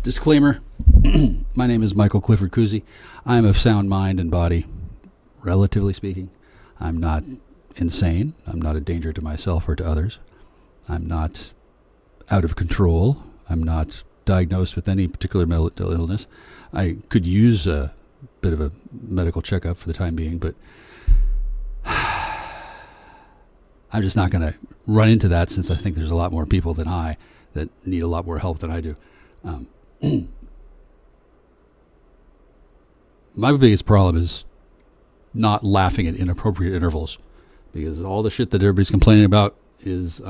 Disclaimer, my name is Michael Clifford Kuzi. I am of sound mind and body, relatively speaking. I'm not insane. I'm not a danger to myself or to others. I'm not out of control. I'm not diagnosed with any particular mental illness. I could use a bit of a medical checkup for the time being, but I'm just not going to run into that since I think there's a lot more people than I that need a lot more help than I do. My biggest problem is not laughing at inappropriate intervals, because all the shit that everybody's complaining about is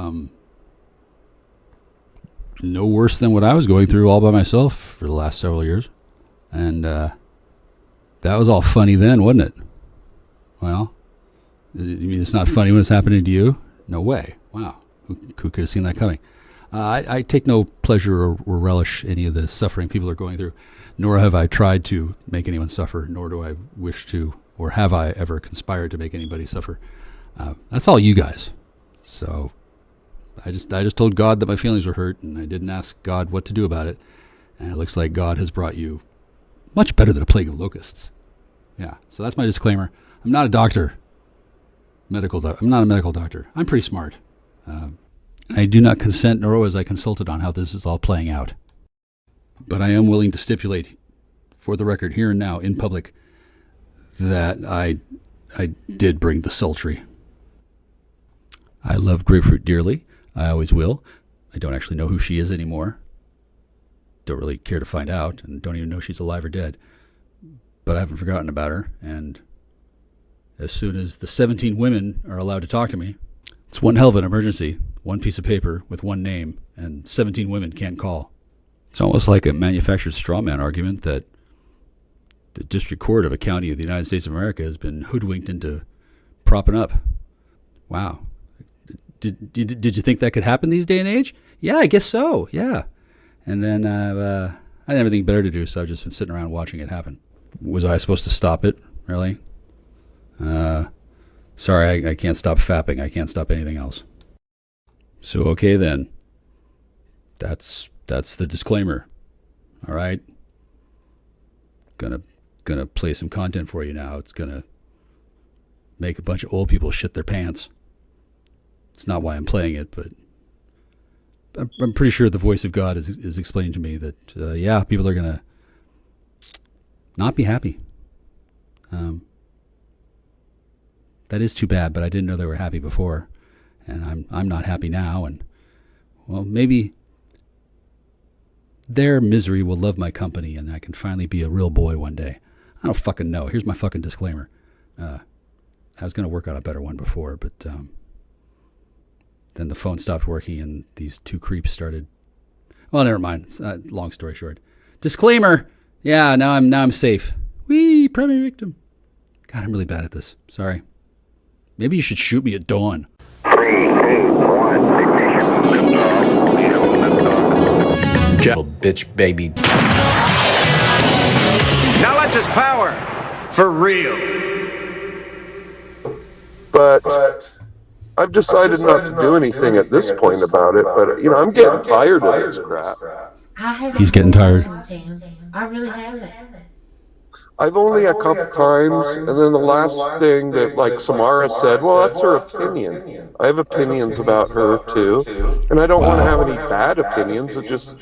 no worse than what I was going through all by myself for the last several years. And that was all funny then, wasn't it? Well, you mean it's not funny when it's happening to you? No way. Wow. Who could have seen that coming? I take no pleasure or relish any of the suffering people are going through, nor have I tried to make anyone suffer, nor do I wish to, or have I ever conspired to make anybody suffer. That's all you guys. So I just told God that my feelings were hurt, and I didn't ask God what to do about it. And it looks like God has brought you much better than a plague of locusts. Yeah, so that's my disclaimer. I'm not a doctor. I'm not a medical doctor. I'm pretty smart. I do not consent, nor was I consulted on how this is all playing out. But I am willing to stipulate, for the record, here and now, in public, that I did bring the sultry. I love Grapefruit dearly. I always will. I don't actually know who she is anymore. Don't really care to find out, and don't even know she's alive or dead. But I haven't forgotten about her, and as soon as the 17 women are allowed to talk to me, it's one hell of an emergency. One piece of paper with one name, and 17 women can't call. It's almost like a manufactured straw man argument that the district court of a county of the United States of America has been hoodwinked into propping up. Wow. Did you think that could happen these day and age? Yeah, I guess so. Yeah. And then I didn't have anything better to do, so I've just been sitting around watching it happen. Was I supposed to stop it? Really? Sorry, I can't stop fapping. I can't stop anything else. So okay then. That's the disclaimer. All right. Gonna play some content for you now. It's gonna make a bunch of old people shit their pants. It's not why I'm playing it, but I'm pretty sure the voice of God is explaining to me that yeah, people are gonna not be happy. That is too bad, but I didn't know they were happy before, and I'm not happy now, and well, maybe their misery will love my company, and I can finally be a real boy one day. I don't fucking know. Here's my fucking disclaimer. I was going to work on a better one before, but then the phone stopped working, and these two creeps started. Well, never mind. Long story short. Disclaimer. Yeah, now I'm safe. Whee, primary victim. God, I'm really bad at this. Sorry. Maybe you should shoot me at dawn. 3, 2, 1, ignition. Bitch, baby. Knowledge is power. For real. But I've decided not to do anything at this point about it. But, I'm getting tired of this crap. He's getting tired. I really haven't. I've only a couple times, and then the last thing that, like Samara said, well, that's her opinion. I have opinions about her, too. And I don't want to have any bad opinions. It just,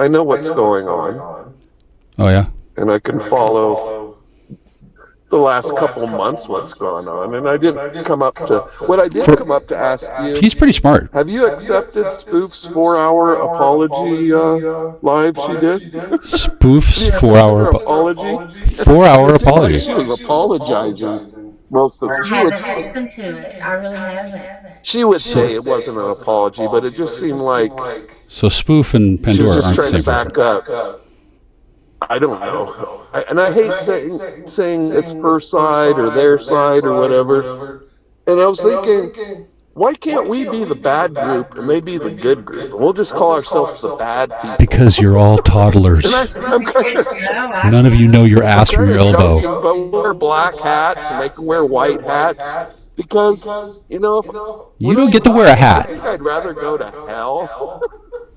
I know what's going on. Oh, yeah? And I can follow the last couple months what's gone on. And I didn't come up to, what I did come up to ask you. He's pretty smart. Have you accepted Spoof's 4-hour apology live she did? Spoof's 4-hour apology? 4-hour apology. She was apologizing most of the time. I haven't listened to it. I really haven't. She would say it wasn't an apology, but it just seemed like so Spoof and she Pandora was just aren't the trying same to back up. I don't know. I hate saying it's her side or their side or whatever. And I was thinking, why can't we be the bad group and they be the good group? And we'll just call ourselves the bad people. Because you're all toddlers. I'm kind of None of you know your ass from your elbow. But we wear black hats and they can wear white hats. Because, You don't get to wear a hat. I think I'd rather go to hell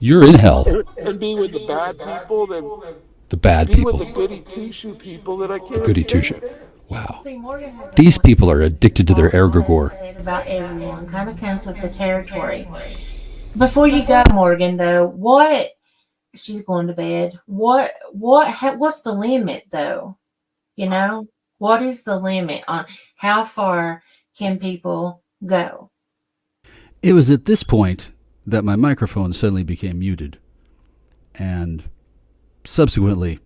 You're in hell. and be with the bad people than The bad be with people. the goody two-shoe people that I The can't goody stand. two-shoe. Wow. See, Morgan has These people are addicted to their egregore. said about everyone kind of comes with the territory. Before you go, Morgan, though, what? She's going to bed. What's the limit, though? You know, what is the limit on how far can people go? It was at this point that my microphone suddenly became muted, and subsequently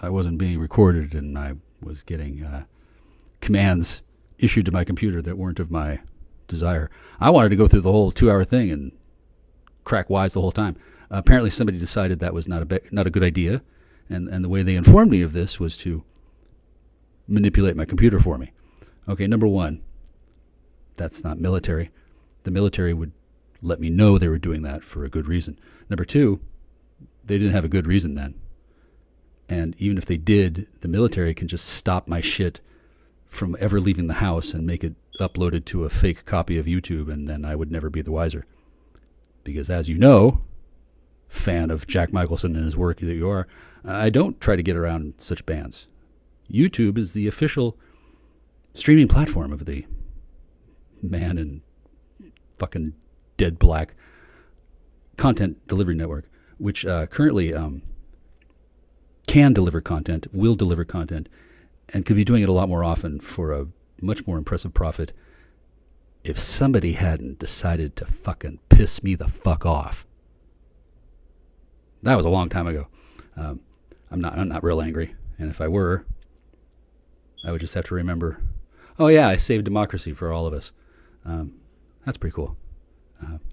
I wasn't being recorded, and I was getting commands issued to my computer that weren't of my desire. I wanted to go through the whole 2-hour thing and crack wise the whole time. Apparently somebody decided that was not a good idea, and the way they informed me of this was to manipulate my computer for me. Okay, number one, that's not military. The military would let me know they were doing that for a good reason. Number two, they didn't have a good reason then. And even if they did, the military can just stop my shit from ever leaving the house and make it uploaded to a fake copy of YouTube, and then I would never be the wiser. Because as you know, fan of Jack Michelson and his work that you are, I don't try to get around such bans. YouTube is the official streaming platform of the man in fucking dead black content delivery network, which currently can deliver content, will deliver content, and could be doing it a lot more often for a much more impressive profit if somebody hadn't decided to fucking piss me the fuck off. That was a long time ago. I'm not real angry, and if I were, I would just have to remember, oh yeah, I saved democracy for all of us. That's pretty cool.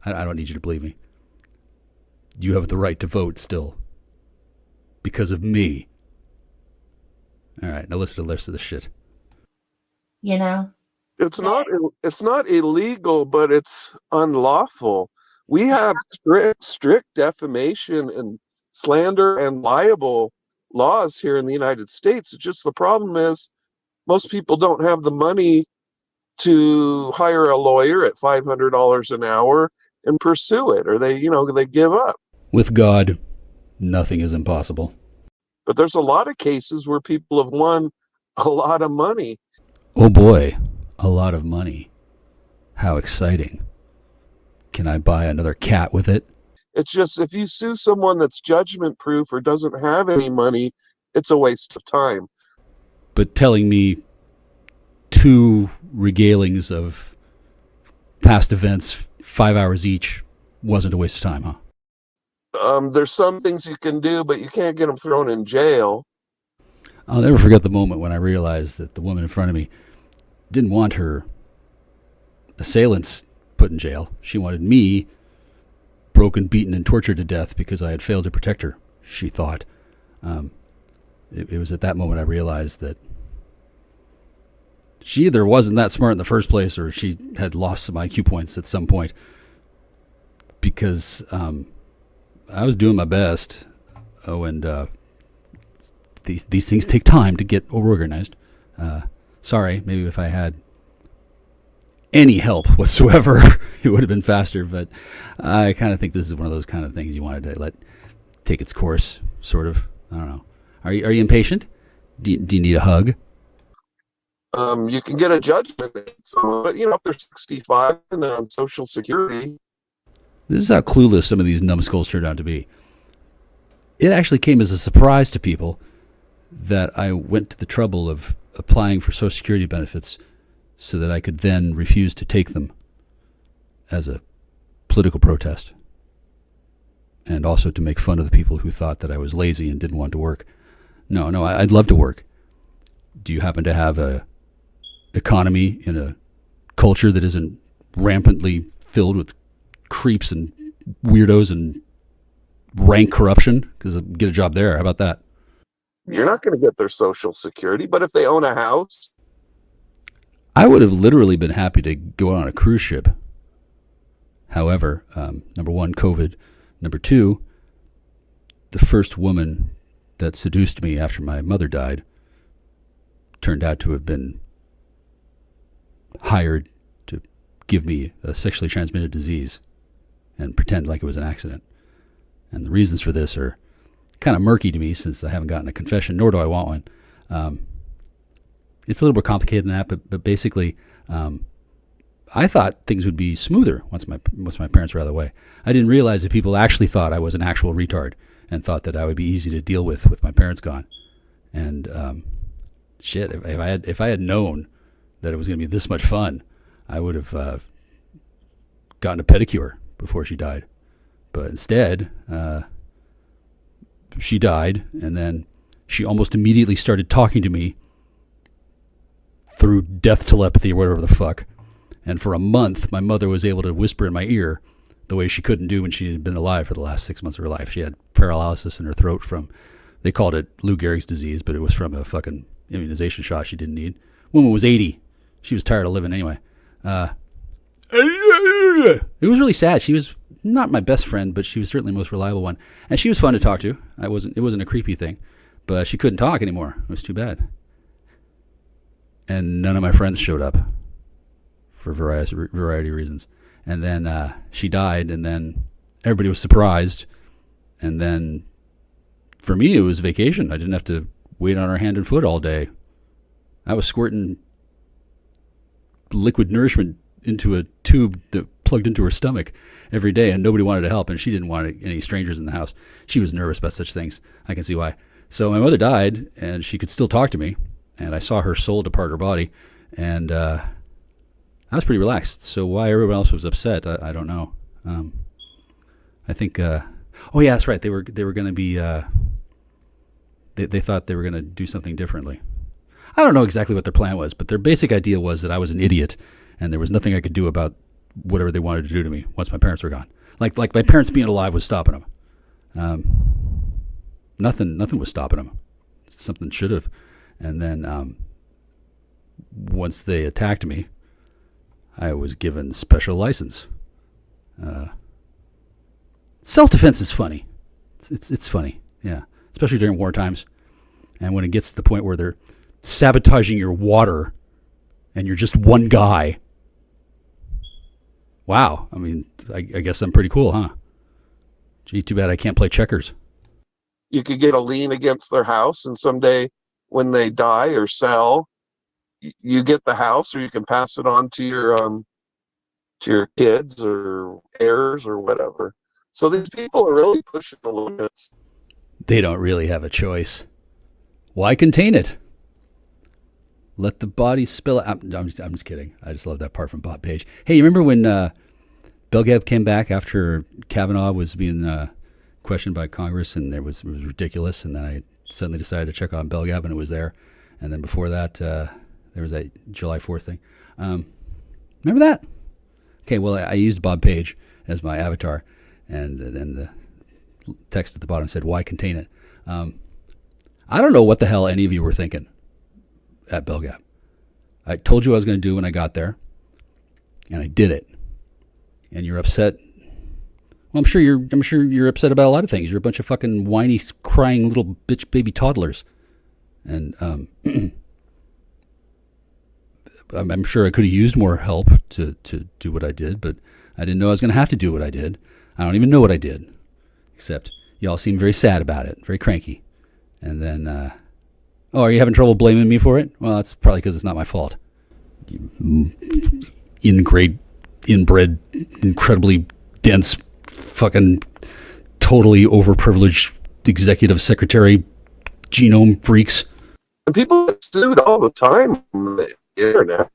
I don't need you to believe me. You have the right to vote still. Because of me. All right, now listen to the rest of the shit. You know? It's not illegal, but it's unlawful. We have strict defamation and slander and libel laws here in the United States. It's just the problem is most people don't have the money to hire a lawyer at $500 an hour and pursue it, or they give up. With God, nothing is impossible. But there's a lot of cases where people have won a lot of money. Oh boy, a lot of money. How exciting. Can I buy another cat with it? It's just if you sue someone that's judgment proof or doesn't have any money, it's a waste of time. But telling me 2 regalings of past events, 5 hours each, wasn't a waste of time, huh? There's some things you can do, but you can't get them thrown in jail. I'll never forget the moment when I realized that the woman in front of me didn't want her assailants put in jail. She wanted me broken, beaten, and tortured to death because I had failed to protect her, she thought. It was at that moment I realized that she either wasn't that smart in the first place or she had lost some IQ points at some point, because I was doing my best. Oh, and these things take time to get organized. Sorry, maybe if I had any help whatsoever, it would have been faster. But I kind of think this is one of those kind of things you wanted to let take its course, sort of. I don't know. Are you impatient? Do you need a hug? You can get a judgment, but if they're 65 and they're on Social Security. This is how clueless some of these numbskulls turned out to be. It actually came as a surprise to people that I went to the trouble of applying for Social Security benefits so that I could then refuse to take them as a political protest, and also to make fun of the people who thought that I was lazy and didn't want to work. No, I'd love to work. Do you happen to have a economy in a culture that isn't rampantly filled with creeps and weirdos and rank corruption? Because get a job there. How about that? You're not going to get their Social Security, but if they own a house, I would have literally been happy to go on a cruise ship. However, number one, COVID. Number two, the first woman that seduced me after my mother died turned out to have been hired to give me a sexually transmitted disease and pretend like it was an accident. And the reasons for this are kind of murky to me since I haven't gotten a confession, nor do I want one. It's a little more complicated than that, but basically, I thought things would be smoother once my parents were out of the way. I didn't realize that people actually thought I was an actual retard and thought that I would be easy to deal with my parents gone. And shit, if I had known that it was going to be this much fun, I would have gotten a pedicure before she died. But instead, she died, and then she almost immediately started talking to me through death telepathy or whatever the fuck. And for a month, my mother was able to whisper in my ear the way she couldn't do when she had been alive for the last 6 months of her life. She had paralysis in her throat from, they called it Lou Gehrig's disease, but it was from a fucking immunization shot she didn't need. Woman was 80. She was tired of living anyway. It was really sad. She was not my best friend, but she was certainly the most reliable one. And she was fun to talk to. It wasn't a creepy thing. But she couldn't talk anymore. It was too bad. And none of my friends showed up for variety of reasons. And then she died, and then everybody was surprised. And then for me, it was vacation. I didn't have to wait on her hand and foot all day. I was squirting liquid nourishment into a tube that plugged into her stomach every day, and nobody wanted to help, and she didn't want any strangers in the house. She was nervous about such things. I can see why. So my mother died, and she could still talk to me, and I saw her soul depart her body, and I was pretty relaxed. So why everyone else was upset, I don't know. I think, oh yeah, that's right. They were going to be, they thought they were going to do something differently. I don't know exactly what their plan was, but their basic idea was that I was an idiot, and there was nothing I could do about whatever they wanted to do to me once my parents were gone. Like my parents being alive was stopping them. Nothing was stopping them. Something should have. And then once they attacked me, I was given special license. Self-defense is funny. It's funny, yeah, especially during war times, and when it gets to the point where they're sabotaging your water, and you're just one guy. Wow, I mean, I guess I'm pretty cool, huh? Gee, too bad I can't play checkers. You could get a lien against their house, and someday when they die or sell, you get the house, or you can pass it on to your kids or heirs or whatever. So these people are really pushing the limits. They don't really have a choice. Why contain it? Let the body spill it. I'm just kidding. I just love that part from Bob Page. Hey, you remember when Belgab came back after Kavanaugh was being questioned by Congress, and it was ridiculous, and then I suddenly decided to check on Belgab, and it was there. And then before that, there was that July 4th thing. Remember that? Okay, well, I used Bob Page as my avatar, and then the text at the bottom said, "Why contain it?" I don't know what the hell any of you were thinking at Belgab. I told you what I was going to do when I got there, and I did it. And you're upset. Well, I'm sure you're upset about a lot of things. You're a bunch of fucking whiny, crying little bitch baby toddlers. And I'm sure I could have used more help to do what I did, but I didn't know I was going to have to do what I did. I don't even know what I did, except y'all seem very sad about it, very cranky. And then, oh, are you having trouble blaming me for it? Well, that's probably because it's not my fault. Inbred, incredibly dense, fucking totally overprivileged executive secretary genome freaks. And people get sued all the time on the internet.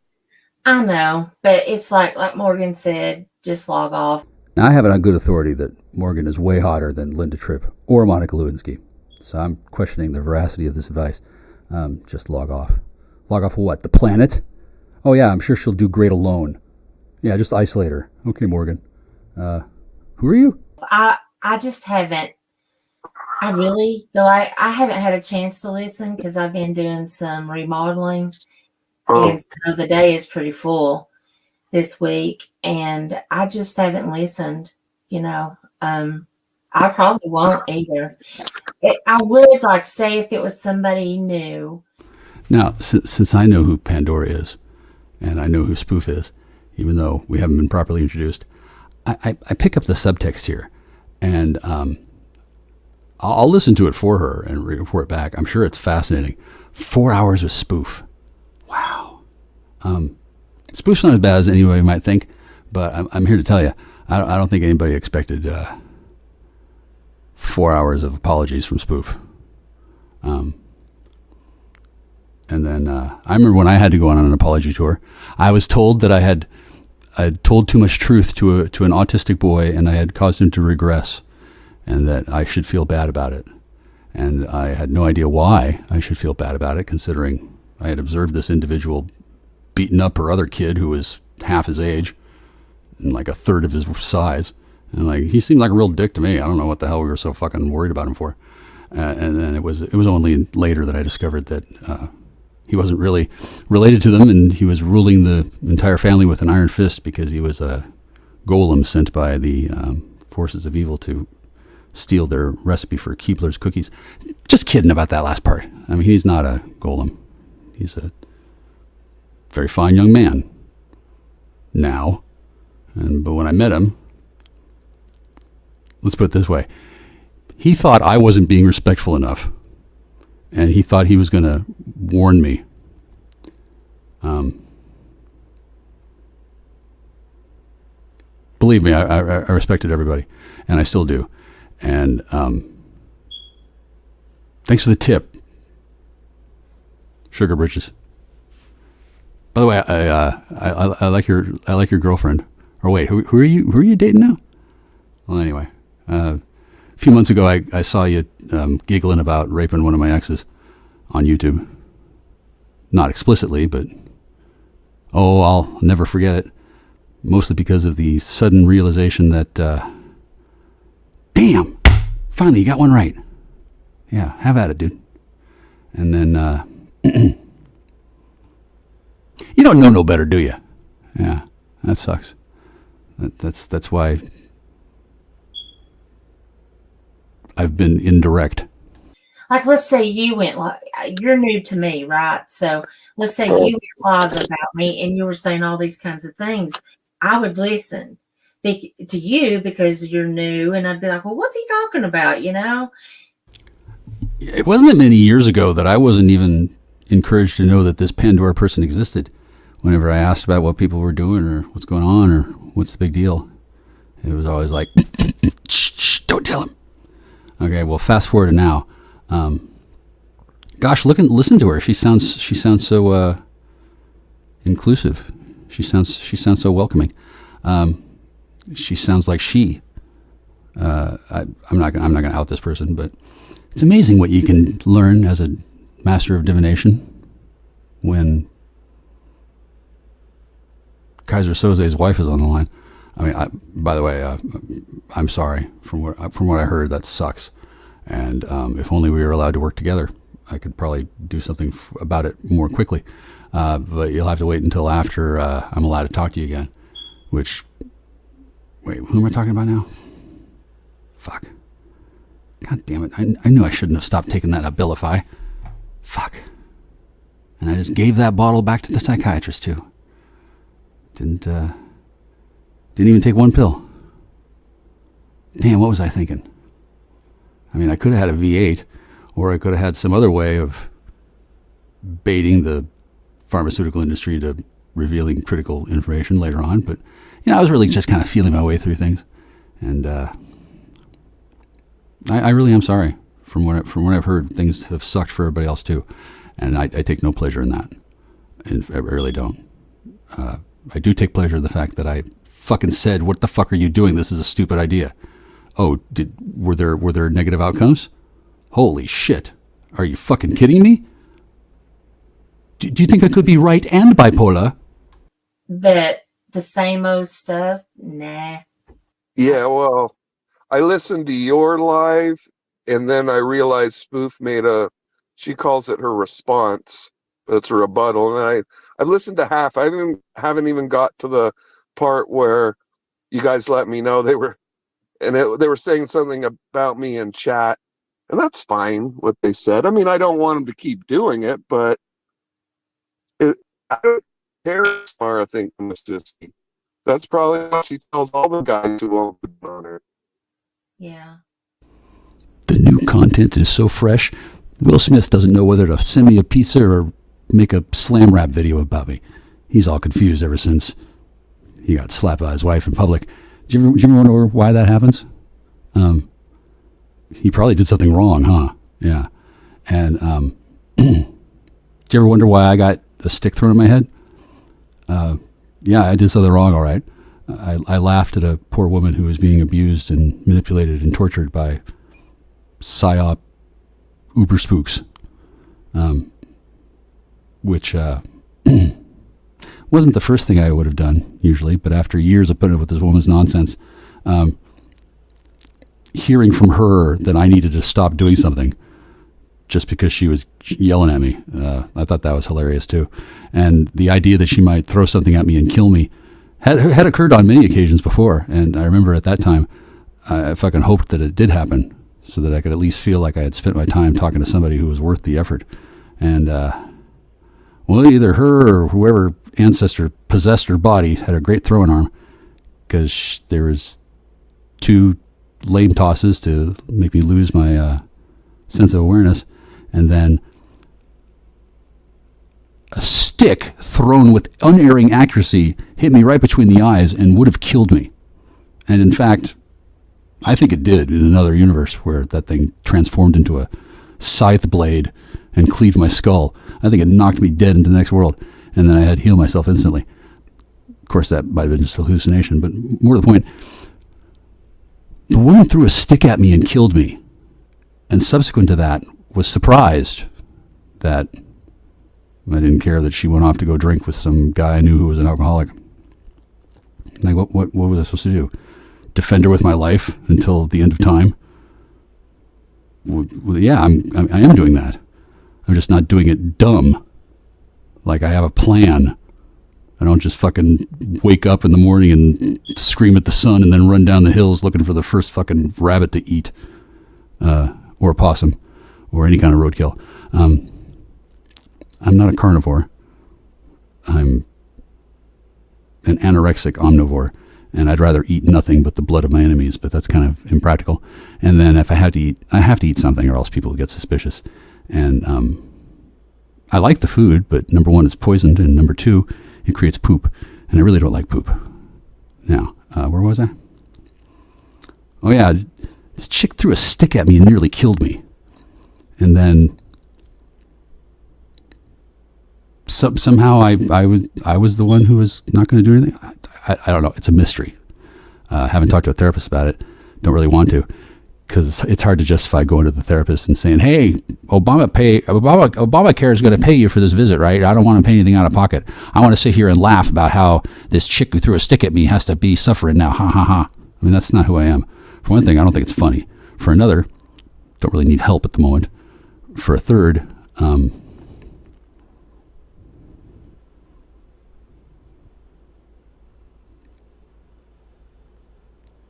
I know, but it's like Morgan said, just log off. Now, I have it on good authority that Morgan is way hotter than Linda Tripp or Monica Lewinsky. So I'm questioning the veracity of this advice. Just log off. Log off of what? The planet? Oh, yeah, I'm sure she'll do great alone. Yeah, just isolate her. Okay, Morgan. Who are you? I just haven't. I really feel like I haven't had a chance to listen because I've been doing some remodeling. And so the day is pretty full this week, and I just haven't listened, I probably won't either. I would say if it was somebody new. Now, since I know who Pandora is, and I know who Spoof is, even though we haven't been properly introduced, I pick up the subtext here, and I'll listen to it for her and report back. I'm sure it's fascinating. 4 hours of spoof. Wow. Spoof's not as bad as anybody might think, but I'm here to tell you, I don't think anybody expected 4 hours of apologies from spoof. And then I remember when I had to go on an apology tour, I was told that I had told too much truth to an autistic boy, and I had caused him to regress, and that I should feel bad about it. And I had no idea why I should feel bad about it, considering I had observed this individual beating up her other kid who was half his age and like a third of his size. And like, he seemed like a real dick to me. I don't know what the hell we were so fucking worried about him for. And then it was only later that I discovered that he wasn't really related to them, and he was ruling the entire family with an iron fist because he was a golem sent by the forces of evil to steal their recipe for Keebler's cookies. Just kidding about that last part. I mean, he's not a golem. He's a very fine young man now. But when I met him, let's put it this way. He thought I wasn't being respectful enough, and he thought he was going to warn me. Believe me, I respected everybody, and I still do. And thanks for the tip, Sugar Britches. By the way, I like your girlfriend. Or wait, who are you dating now? Well, anyway, a few months ago, I saw you giggling about raping one of my exes on YouTube. Not explicitly, but I'll never forget it. Mostly because of the sudden realization that, damn, finally you got one right. Yeah, have at it, dude. And then, you don't know no better, do you? Yeah, that sucks. That's why I've been indirect. Like, let's say you went, like, you're new to me, right? So let's say you went live about me and you were saying all these kinds of things. I would listen to you because you're new, and I'd be like, well, what's he talking about, you know? It wasn't that many years ago that I wasn't even encouraged to know that this Pandora person existed. Whenever I asked about what people were doing or what's going on or what's the big deal, it was always like, shh, don't tell him. Okay, well, fast forward to now. Gosh, listen to her. She sounds so inclusive. She sounds so welcoming. She sounds like she. I'm not gonna out this person, but it's amazing what you can learn as a master of divination when Kaiser Soze's wife is on the line. I mean, by the way, I'm sorry. From what I heard, that sucks. And if only we were allowed to work together, I could probably do something about it more quickly. But you'll have to wait until after I'm allowed to talk to you again. Wait, who am I talking about now? Fuck. God damn it. I knew I shouldn't have stopped taking that Abilify. Fuck. And I just gave that bottle back to the psychiatrist, too. Didn't even take one pill. Damn, what was I thinking? I mean, I could have had a V8, or I could have had some other way of baiting the pharmaceutical industry to revealing critical information later on. But, I was really just kind of feeling my way through things. And I really am sorry. From what I've heard, things have sucked for everybody else too. And I take no pleasure in that. And I really don't. I do take pleasure in the fact that I fucking said, what the fuck are you doing? This is a stupid idea. Oh, were there negative outcomes? Holy shit. Are you fucking kidding me? Do you think I could be right and bipolar? But the same old stuff? Nah. Yeah, well, I listened to your live, and then I realized Spoof she calls it her response, but it's a rebuttal. And I've listened to half. I haven't even got to the part where you guys let me know they were saying something about me in chat, and that's fine what they said. I mean, I don't want them to keep doing it, but I don't care. I think that's probably what she tells all the guys who won't put on her. Yeah. The new content is so fresh. Will Smith doesn't know whether to send me a pizza or make a slam rap video about me. He's all confused ever since he got slapped by his wife in public. Do you ever wonder why that happens? He probably did something wrong, huh? Yeah. And do you ever wonder why I got a stick thrown in my head? Yeah, I did something wrong, all right. I laughed at a poor woman who was being abused and manipulated and tortured by psyop uber spooks, which wasn't the first thing I would have done usually, but after years of putting up with this woman's nonsense, hearing from her that I needed to stop doing something just because she was yelling at me, I thought that was hilarious too. And the idea that she might throw something at me and kill me had occurred on many occasions before, and I remember at that time I fucking hoped that it did happen so that I could at least feel like I had spent my time talking to somebody who was worth the effort. And well, either her or whoever ancestor possessed her body had a great throwing arm, because there was 2 lame tosses to make me lose my sense of awareness, and then a stick thrown with unerring accuracy hit me right between the eyes and would have killed me. And in fact, I think it did in another universe where that thing transformed into a scythe blade and cleaved my skull. I think it knocked me dead into the next world, and then I had to heal myself instantly. Of course, that might have been just a hallucination, but more to the point, the woman threw a stick at me and killed me, and subsequent to that was surprised that I didn't care that she went off to go drink with some guy I knew who was an alcoholic. Like, what was I supposed to do? Defend her with my life until the end of time? Well, yeah, I am doing that. I'm just not doing it dumb. Like I have a plan. I don't just fucking wake up in the morning and scream at the sun and then run down the hills looking for the first fucking rabbit to eat, or a possum, or any kind of roadkill. I'm not a carnivore. I'm an anorexic omnivore, and I'd rather eat nothing but the blood of my enemies, but that's kind of impractical. And then if I have to eat, I have to eat something or else people will get suspicious. And I like the food, but number 1, it's poisoned, and number 2, it creates poop, and I really don't like poop. Now, where was I? Oh yeah, this chick threw a stick at me and nearly killed me. And then somehow I was the one who was not going to do anything. I don't know. It's a mystery. I haven't talked to a therapist about it. Don't really want to, because it's hard to justify going to the therapist and saying, "Hey, Obamacare is going to pay you for this visit, right? I don't want to pay anything out of pocket. I want to sit here and laugh about how this chick who threw a stick at me has to be suffering now. Ha ha ha." I mean, that's not who I am. For one thing, I don't think it's funny. For another, don't really need help at the moment. For a third,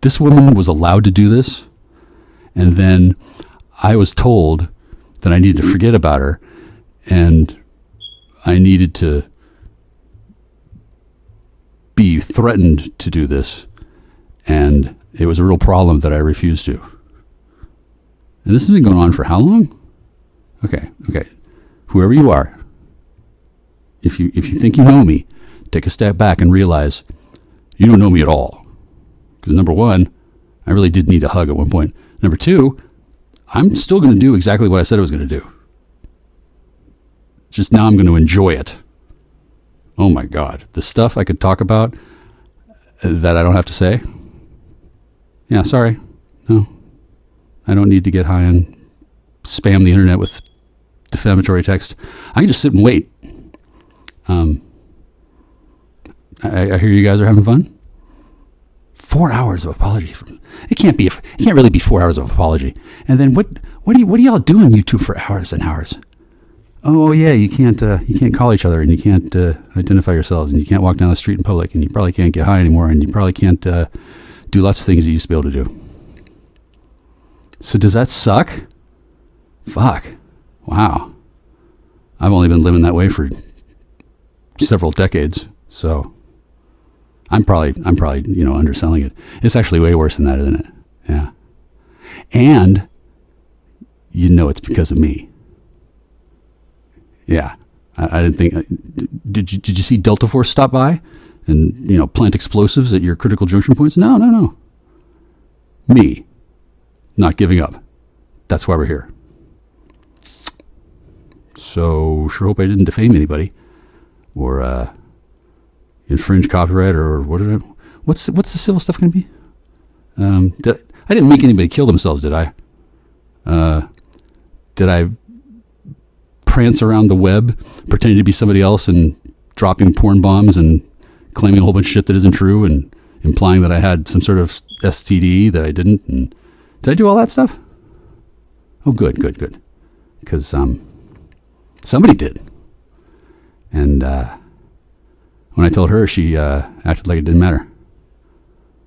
this woman was allowed to do this, and then I was told that I needed to forget about her, and I needed to be threatened to do this, and it was a real problem that I refused to. And this has been going on for how long? Okay. Whoever you are, if you think you know me, take a step back and realize you don't know me at all. Because number 1, I really did need a hug at one point. Number 2, I'm still going to do exactly what I said I was going to do. Just now I'm going to enjoy it. Oh my God. The stuff I could talk about that I don't have to say. Yeah, sorry. No. I don't need to get high and spam the internet with defamatory text. I can just sit and wait. I hear you guys are having fun. 4 hours of apology from it can't really be 4 hours of apology. And then what do y'all do on YouTube for hours and hours? Oh yeah, you can't call each other, and you can't identify yourselves, and you can't walk down the street in public, and you probably can't get high anymore, and you probably can't do lots of things you used to be able to do. So does that suck? Fuck. Wow. I've only been living that way for several decades, so I'm probably underselling it. It's actually way worse than that, isn't it? Yeah. And you know it's because of me. Yeah, I didn't think. Did you see Delta Force stop by and plant explosives at your critical junction points? No. Me, not giving up. That's why we're here. So sure hope I didn't defame anybody or infringe copyright or what's the civil stuff going to be? I didn't make anybody kill themselves, did I? Did I prance around the web pretending to be somebody else and dropping porn bombs and claiming a whole bunch of shit that isn't true and implying that I had some sort of STD that I didn't? And did I do all that stuff? Oh, good. Because somebody did. And when I told her, she acted like it didn't matter.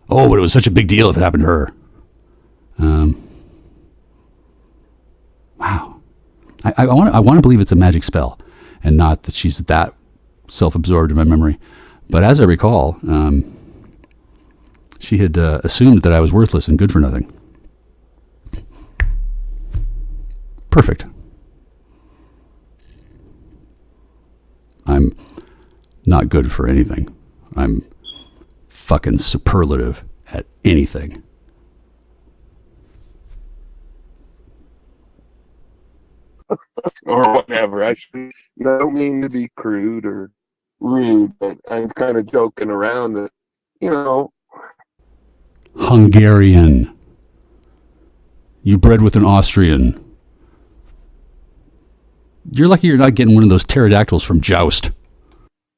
Oh, but it was such a big deal if it happened to her. Wow. I want to believe it's a magic spell and not that she's that self-absorbed in my memory. But as I recall, she had assumed that I was worthless and good for nothing. Perfect. I'm not good for anything. I'm fucking superlative at anything. Or whatever. I don't mean to be crude or rude, but I'm kind of joking around that, Hungarian. You bred with an Austrian. You're lucky you're not getting one of those pterodactyls from Joust.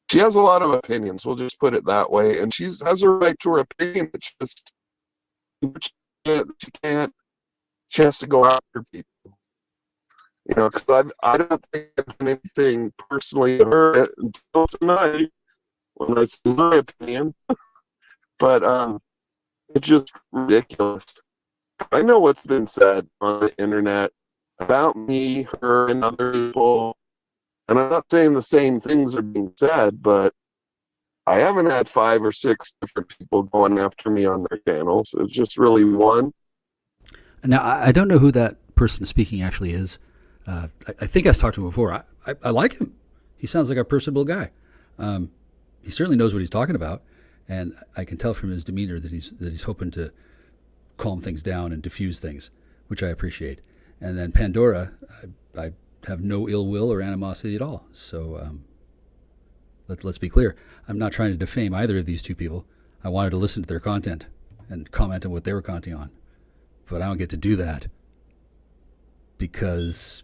She has a lot of opinions, we'll just put it that way, and she has a right to her opinion. It's just she has to go after people. Because I don't think I've done anything personally to her until tonight when I said my opinion. But it's just ridiculous. I know what's been said on the internet about me, her, and other people. And I'm not saying the same things are being said, but I haven't had 5 or 6 different people going after me on their channels. It's just really one. Now, I don't know who that person speaking actually is. I think I've talked to him before. I like him. He sounds like a personable guy. He certainly knows what he's talking about, and I can tell from his demeanor that he's hoping to calm things down and diffuse things, which I appreciate. And then Pandora, I have no ill will or animosity at all. So let's be clear. I'm not trying to defame either of these two people. I wanted to listen to their content and comment on what they were commenting on, but I don't get to do that because.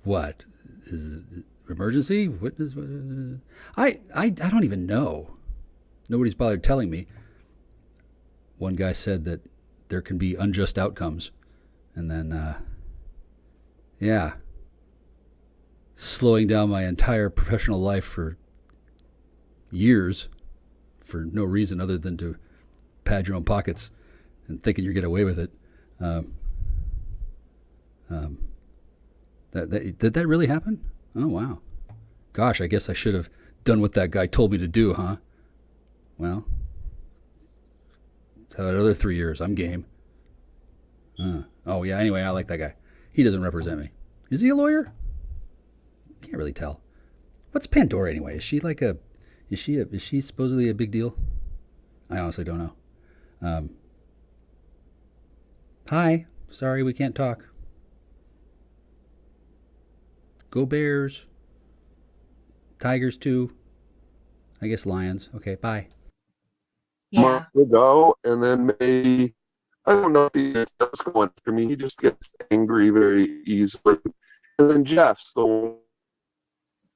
What is it, emergency? What is? I don't even know. Nobody's bothered telling me. One guy said that there can be unjust outcomes, and then slowing down my entire professional life for years for no reason other than to pad your own pockets and thinking you're getting away with it. Did that really happen? Oh, wow. Gosh, I guess I should have done what that guy told me to do, huh? Well, how about another 3 years? I'm game. Oh, yeah, anyway, I like that guy. He doesn't represent me. Is he a lawyer? Can't really tell. What's Pandora anyway? Is she like is she supposedly a big deal? I honestly don't know. Hi, sorry we can't talk. Go Bears. Tigers too. I guess Lions. Okay, bye. Yeah. Month ago, and then maybe I don't know if he does go after me. He just gets angry very easily. And then Jeff's the one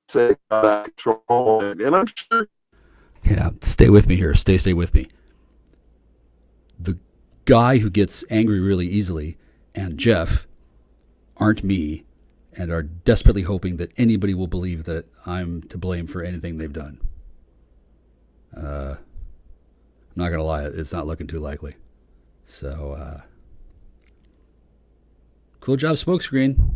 say control, and I'm sure. Yeah, stay with me here. Stay with me. The guy who gets angry really easily and Jeff aren't me and are desperately hoping that anybody will believe that I'm to blame for anything they've done. I'm not going to lie, it's not looking too likely. So, cool job, smokescreen.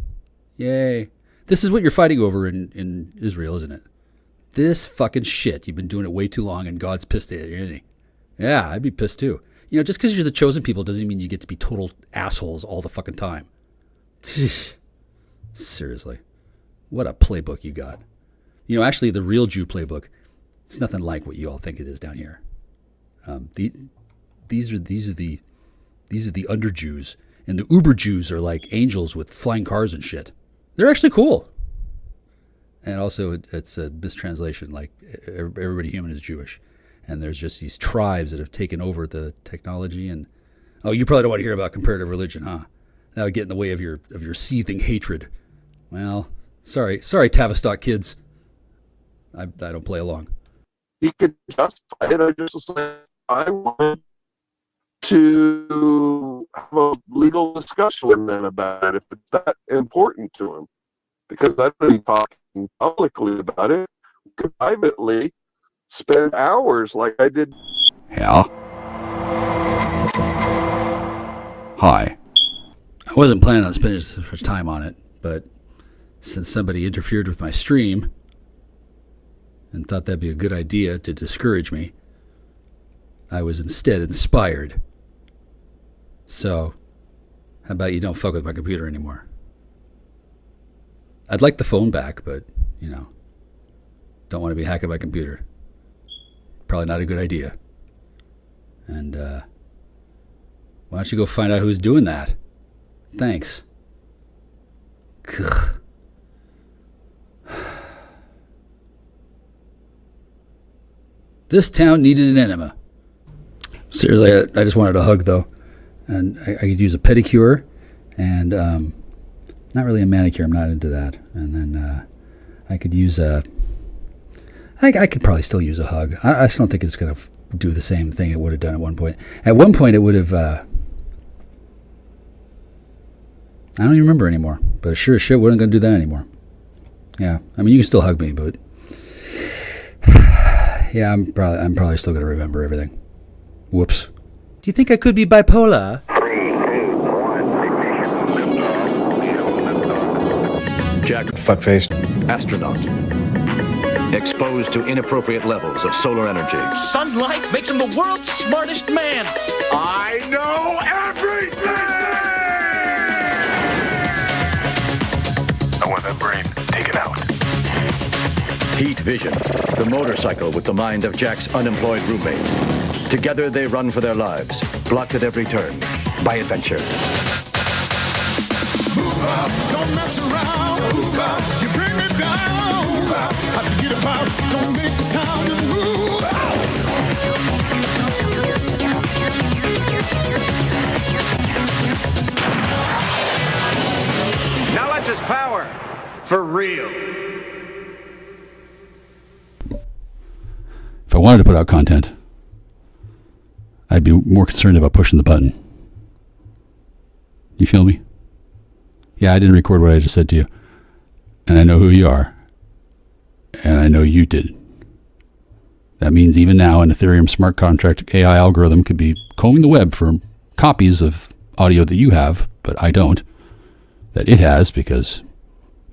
Yay. This is what you're fighting over in Israel, isn't it? This fucking shit. You've been doing it way too long and God's pissed at you, isn't he? Yeah, I'd be pissed too. Just because you're the chosen people doesn't mean you get to be total assholes all the fucking time. Seriously. What a playbook you got. You know, actually, the real Jew playbook, it's nothing like what you all think it is down here. These are the under Jews, and the uber Jews are like angels with flying cars and shit. They're actually cool. And also, it's a mistranslation. Like everybody human is Jewish, and there's just these tribes that have taken over the technology. And you probably don't want to hear about comparative religion, huh? That would get in the way of your seething hatred. Well, sorry, Tavistock kids. I don't play along. He could justify it. I just was like, I wanted to have a legal discussion with them about it if it's that important to him. Because I've been talking publicly about it. We could privately spend hours like I did. Yeah. Hi. I wasn't planning on spending so much time on it, but since somebody interfered with my stream and thought that'd be a good idea to discourage me, I was instead inspired. So, how about you don't fuck with my computer anymore? I'd like the phone back, but, don't want to be hacking my computer. Probably not a good idea. And, why don't you go find out who's doing that? Thanks. Ugh. This town needed an enema. Seriously, I just wanted a hug, though. And I could use a pedicure and not really a manicure. I'm not into that. And then I could use I could probably still use a hug. I just don't think it's going to do the same thing it would have done at one point. At one point, it would have... I don't even remember anymore. But sure as shit wasn't going to do that anymore. Yeah, I mean, you can still hug me, but... yeah, I'm probably still going to remember everything. Whoops. Do you think I could be bipolar? 3, 2, 1, ignition. Jack, fuckface. Astronaut. Exposed to inappropriate levels of solar energy. Sunlight makes him the world's smartest man. I know everything! I want that brain taken out. Heat Vision, the motorcycle with the mind of Jack's unemployed roommate. Together they run for their lives, blocked at every turn by adventure. Move out, don't mess around. Move out, you bring me down. Move out, I forget about, don't make the sound and move out. Knowledge is power. For real. If I wanted to put out content, I'd be more concerned about pushing the button. You feel me? Yeah, I didn't record what I just said to you. And I know who you are. And I know you did. That means even now an Ethereum smart contract AI algorithm could be combing the web for copies of audio that you have, but I don't. That it has because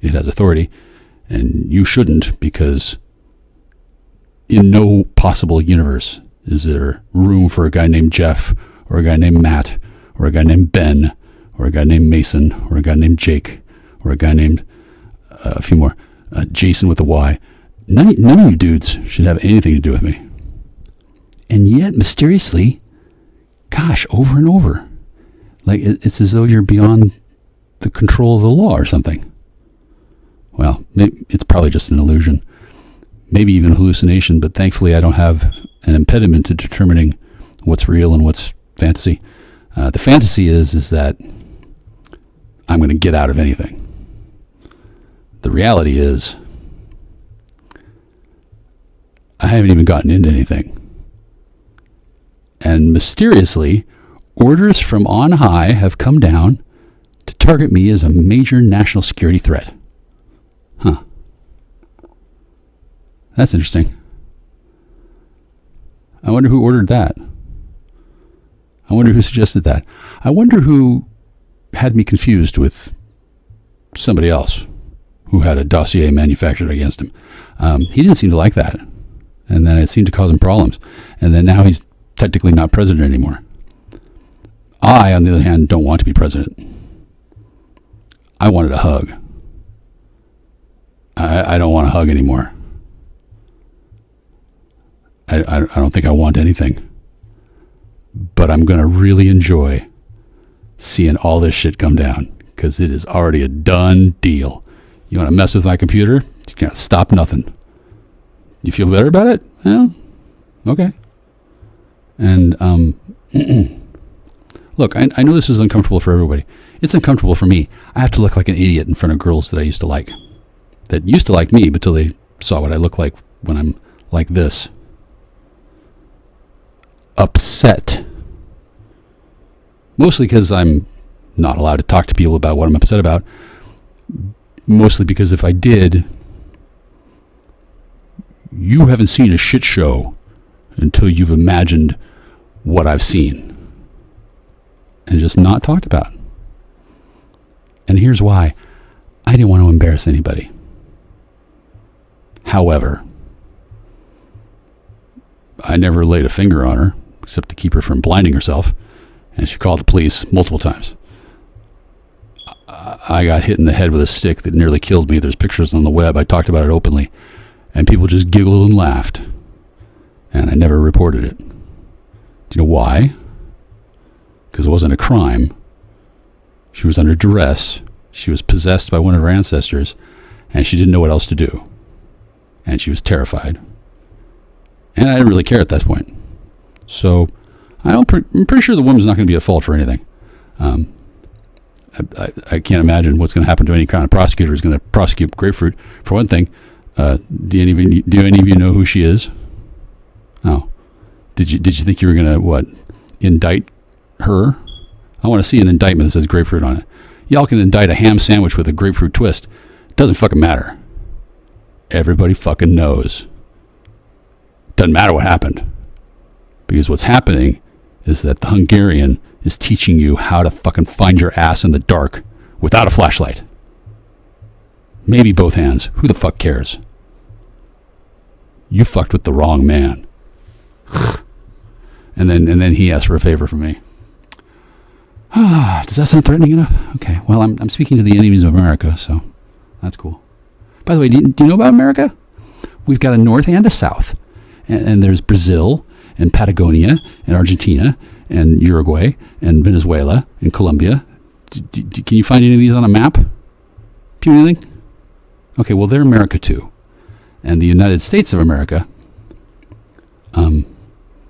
it has authority. And you shouldn't because in no possible universe is there room for a guy named Jeff, or a guy named Matt, or a guy named Ben, or a guy named Mason, or a guy named Jake, or a guy named a few more, Jason with a Y. None of you dudes should have anything to do with me. And yet, mysteriously, gosh, over and over, like it's as though you're beyond the control of the law or something. Well, it's probably just an illusion. Maybe even a hallucination, but thankfully I don't have an impediment to determining what's real and what's fantasy. The fantasy is that I'm going to get out of anything. The reality is I haven't even gotten into anything. And mysteriously, orders from on high have come down to target me as a major national security threat. Huh. That's interesting. I wonder who ordered that. I wonder who suggested that. I wonder who had me confused with somebody else who had a dossier manufactured against him. He didn't seem to like that. And then it seemed to cause him problems. And then now he's technically not president anymore. I, on the other hand, don't want to be president. I wanted a hug. I don't want to hug anymore. I don't think I want anything. But I'm going to really enjoy seeing all this shit come down, because it is already a done deal. You want to mess with my computer? You can't stop nothing. You feel better about it? Well, okay. And look, I know this is uncomfortable for everybody. It's uncomfortable for me. I have to look like an idiot in front of girls that I used to like. That used to like me until they saw what I look like when I'm like this. Upset. Mostly because I'm not allowed to talk to people about what I'm upset about. Mostly because if I did, you haven't seen a shit show until you've imagined what I've seen and just not talked about. And here's why. I didn't want to embarrass anybody. However, I never laid a finger on her except to keep her from blinding herself, and she called the police multiple times. I got hit in the head with a stick that nearly killed me. There's pictures on the web. I talked about it openly, and people just giggled and laughed, and I never reported it. Do you know why? Because it wasn't a crime. She was under duress. She was possessed by one of her ancestors, and she didn't know what else to do. And she was terrified. And I didn't really care at that point. So I'm pretty sure the woman's not going to be at fault for anything. I can't imagine what's going to happen to any kind of prosecutor who's going to prosecute Grapefruit. For one thing, do any of you know who she is? Oh, did you think you were going to indict her? I want to see an indictment that says Grapefruit on it. Y'all can indict a ham sandwich with a grapefruit twist. It doesn't fucking matter. Everybody fucking knows. Doesn't matter what happened. Because what's happening is that the Hungarian is teaching you how to fucking find your ass in the dark without a flashlight. Maybe both hands. Who the fuck cares? You fucked with the wrong man. And then he asked for a favor from me. Does that sound threatening enough? Okay. Well, I'm speaking to the enemies of America, so that's cool. By the way, do you know about America? We've got a north and a south. And there's Brazil and Patagonia and Argentina and Uruguay and Venezuela and Colombia. Can you find any of these on a map? Do you anything? Okay, well, they're America too. And the United States of America,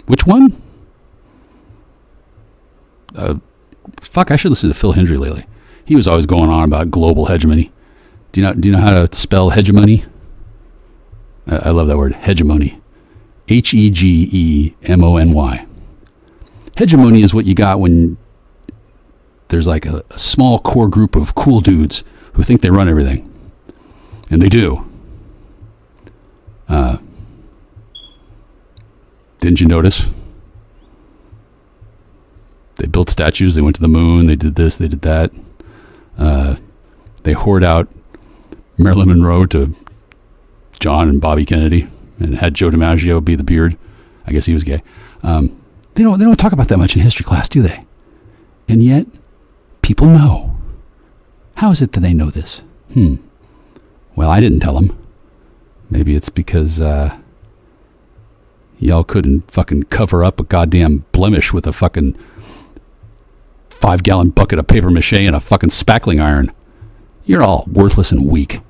which one? Fuck, I should listen to Phil Hendry lately. He was always going on about global hegemony. Do you know how to spell hegemony? I love that word, hegemony. Hegemony. Hegemony is what you got when there's like a small core group of cool dudes who think they run everything. And they do. Didn't you notice? They built statues, they went to the moon, they did this, they did that. They hoard out Marilyn Monroe to John and Bobby Kennedy and had Joe DiMaggio be the beard. I guess he was gay. They don't talk about that much in history class, do they? And yet, people know. How is it that they know this? Well, I didn't tell them. Maybe it's because y'all couldn't fucking cover up a goddamn blemish with a fucking 5-gallon bucket of paper mache and a fucking spackling iron. You're all worthless and weak.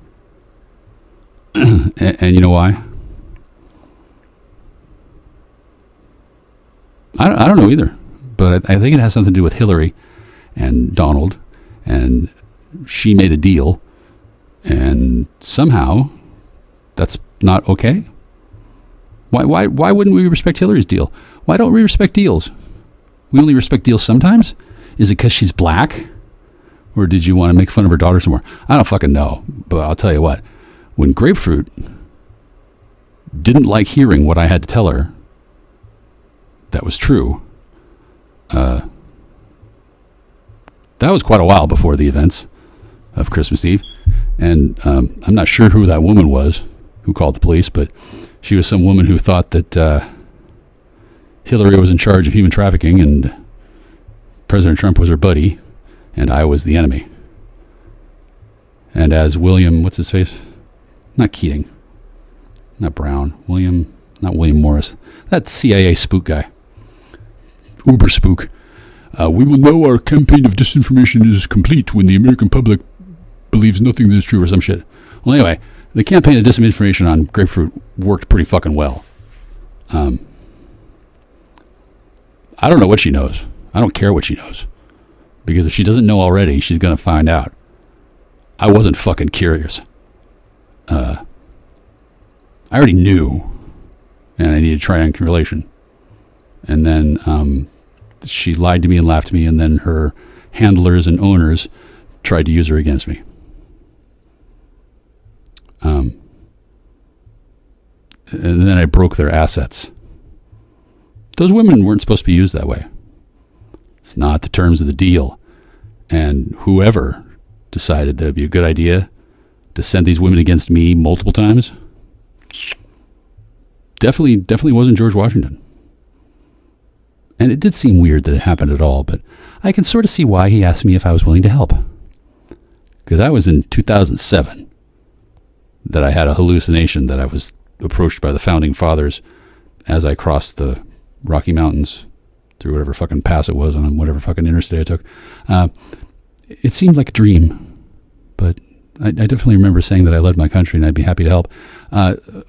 and you know why? I don't know either, but I think it has something to do with Hillary and Donald, and she made a deal, and somehow that's not okay. Why wouldn't we respect Hillary's deal? Why don't we respect deals? We only respect deals sometimes? Is it because she's black? Or did you want to make fun of her daughter some more? I don't fucking know, but I'll tell you what. When Grapefruit didn't like hearing what I had to tell her that was true, that was quite a while before the events of Christmas Eve. And I'm not sure who that woman was who called the police, but she was some woman who thought that Hillary was in charge of human trafficking and President Trump was her buddy and I was the enemy. And as William, what's his face? Not Keating. Not Brown. Not William Morris. That CIA spook guy. Uber spook. We will know our campaign of disinformation is complete when the American public believes nothing that is true or some shit. Well, anyway, the campaign of disinformation on grapefruit worked pretty fucking well. I don't know what she knows. I don't care what she knows. Because if she doesn't know already, she's going to find out. I wasn't fucking curious. I already knew. And I needed triangulation. And then she lied to me and laughed to me, and then her handlers and owners tried to use her against me. And then I broke their assets. Those women weren't supposed to be used that way. It's not the terms of the deal. And whoever decided that it'd be a good idea to send these women against me multiple times, definitely wasn't George Washington. And it did seem weird that it happened at all, but I can sort of see why he asked me if I was willing to help. Because that was in 2007 that I had a hallucination that I was approached by the founding fathers as I crossed the Rocky Mountains through whatever fucking pass it was on whatever fucking interstate I took. It seemed like a dream, but I definitely remember saying that I loved my country and I'd be happy to help.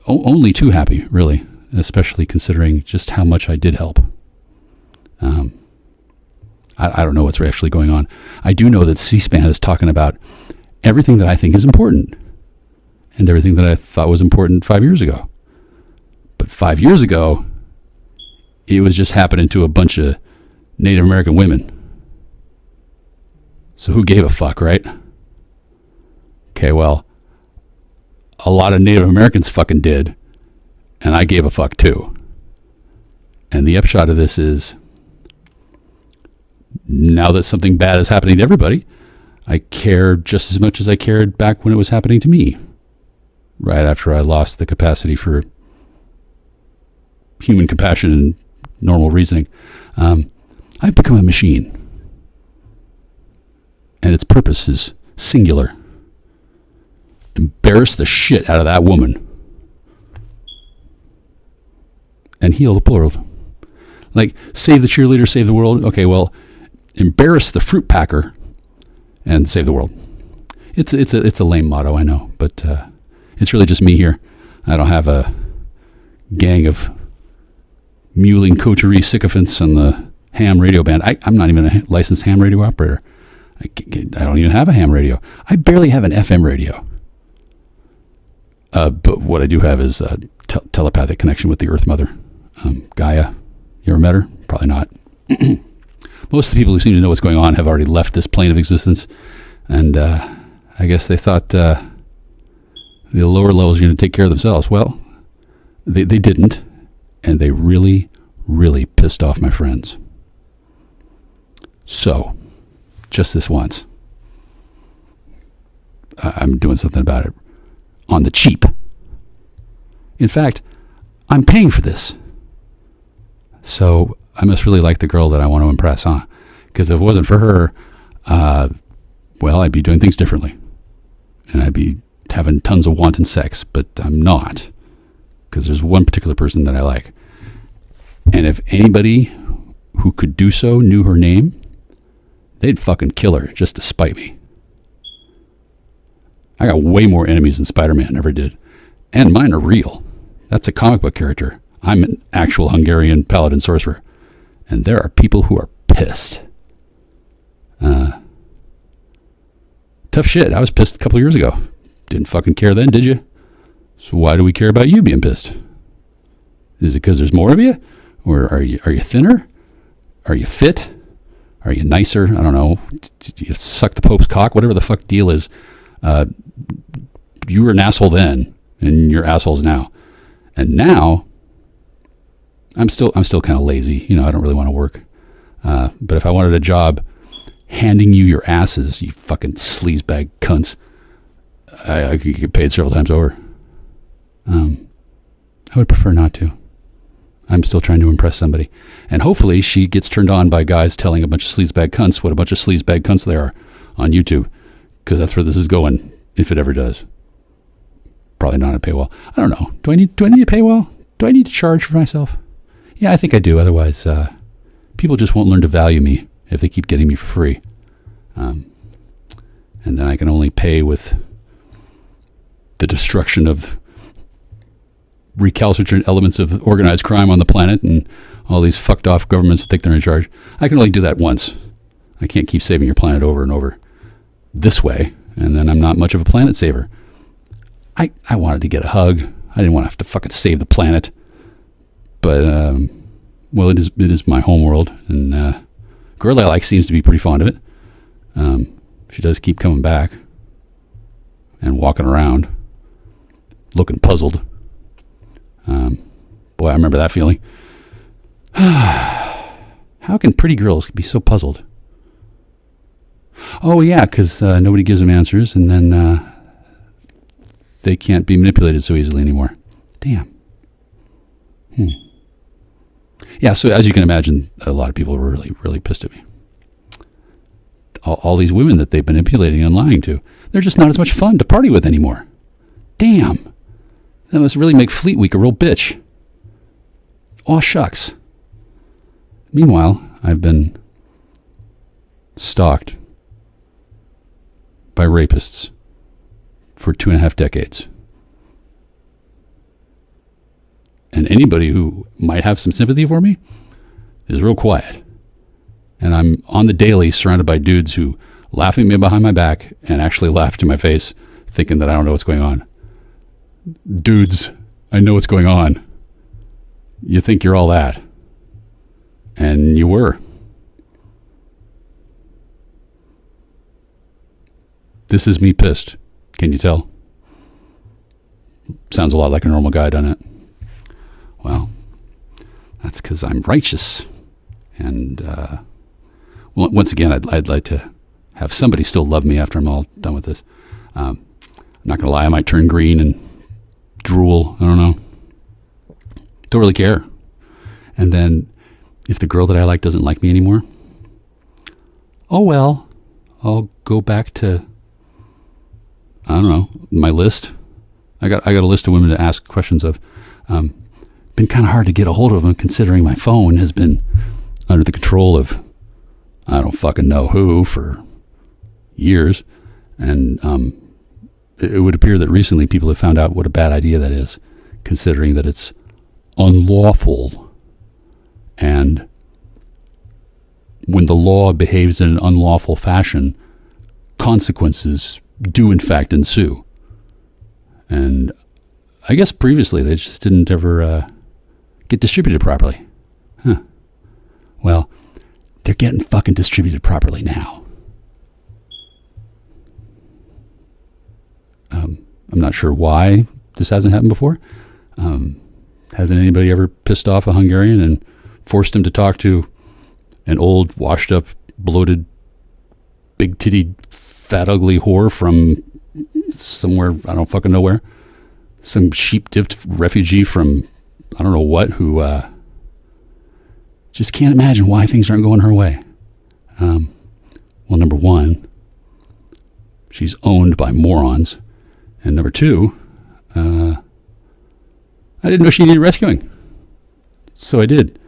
Only too happy, really, especially considering just how much I did help. I don't know what's actually going on. I do know that C-SPAN is talking about everything that I think is important and everything that I thought was important 5 years ago. But 5 years ago, it was just happening to a bunch of Native American women. So who gave a fuck, right? Okay, well, a lot of Native Americans fucking did, and I gave a fuck too. And the upshot of this is, now that something bad is happening to everybody, I care just as much as I cared back when it was happening to me, right after I lost the capacity for human compassion and normal reasoning. I've become a machine. And its purpose is singular. Embarrass the shit out of that woman. And heal the world. Like, save the cheerleader, save the world. Okay, well, embarrass the fruit packer and save the world. It's a lame motto, I know, but it's really just me here. I don't have a gang of mewling coterie sycophants on the ham radio band. I'm not even a licensed ham radio operator. I don't even have a ham radio. I barely have an FM radio. But what I do have is a telepathic connection with the Earth Mother, Gaia. You ever met her? Probably not. Most of the people who seem to know what's going on have already left this plane of existence, and I guess they thought the lower levels are going to take care of themselves. Well, they didn't, and they really, really pissed off my friends. So, just this once, I'm doing something about it on the cheap. In fact, I'm paying for this. So I must really like the girl that I want to impress, huh? Because if it wasn't for her, well, I'd be doing things differently. And I'd be having tons of wanton sex, but I'm not. Because there's one particular person that I like. And if anybody who could do so knew her name, they'd fucking kill her just to spite me. I got way more enemies than Spider-Man ever did. And mine are real. That's a comic book character. I'm an actual Hungarian paladin sorcerer. And there are people who are pissed. Tough shit. I was pissed a couple of years ago. Didn't fucking care then, did you? So why do we care about you being pissed? Is it because there's more of you? Or are you thinner? Are you fit? Are you nicer? I don't know. You suck the Pope's cock? Whatever the fuck deal is. You were an asshole then, and you're assholes now. And now, I'm still kind of lazy. You know, I don't really want to work. But if I wanted a job handing you your asses, you fucking sleazebag cunts, I could get paid several times over. I would prefer not to. I'm still trying to impress somebody. And hopefully she gets turned on by guys telling a bunch of sleazebag cunts what a bunch of sleazebag cunts they are on YouTube. Because that's where this is going, if it ever does. Probably not a paywall. I don't know. Do I need a paywall? Do I need to charge for myself? Yeah, I think I do. Otherwise, people just won't learn to value me if they keep getting me for free. And then I can only pay with the destruction of recalcitrant elements of organized crime on the planet and all these fucked off governments that think they're in charge. I can only do that once. I can't keep saving your planet over and over this way, and then I'm not much of a planet saver. I wanted to get a hug. I didn't want to have to fucking save the planet. But, well, it is my home world, and girl I like seems to be pretty fond of it. She does keep coming back and walking around, looking puzzled. Boy, I remember that feeling. How can pretty girls be so puzzled? Oh, yeah, because nobody gives them answers, and then they can't be manipulated so easily anymore. Damn. Yeah, so as you can imagine, a lot of people were really, really pissed at me. All these women that they've been manipulating and lying to, they're just not as much fun to party with anymore. Damn. That must really make Fleet Week a real bitch. Aw, shucks. Meanwhile, I've been stalked by rapists for 2.5 decades. And anybody who might have some sympathy for me is real quiet. And I'm on the daily surrounded by dudes who laugh at me behind my back and actually laugh to my face, thinking that I don't know what's going on. Dudes, I know what's going on. You think you're all that. And you were. This is me pissed. Can you tell? Sounds a lot like a normal guy, doesn't it? Well, that's because I'm righteous. And well, once again, I'd like to have somebody still love me after I'm all done with this. I'm not going to lie, I might turn green and drool. I don't know. Don't really care. And then if the girl that I like doesn't like me anymore, oh well, I'll go back to, I don't know, my list. I got a list of women to ask questions of. Been kind of hard to get a hold of them, considering my phone has been under the control of I don't fucking know who for years. And it would appear that recently people have found out what a bad idea that is, considering that it's unlawful. And when the law behaves in an unlawful fashion, consequences do in fact ensue. And I guess previously they just didn't ever get distributed properly. Huh. Well, they're getting fucking distributed properly now. I'm not sure why this hasn't happened before. Hasn't anybody ever pissed off a Hungarian and forced him to talk to an old, washed up, bloated, big-tittied, fat, ugly whore from somewhere, I don't fucking know where? Some sheep-dipped refugee from I don't know what, who just can't imagine why things aren't going her way. Well, number one, she's owned by morons. And number two, I didn't know she needed rescuing. So I did.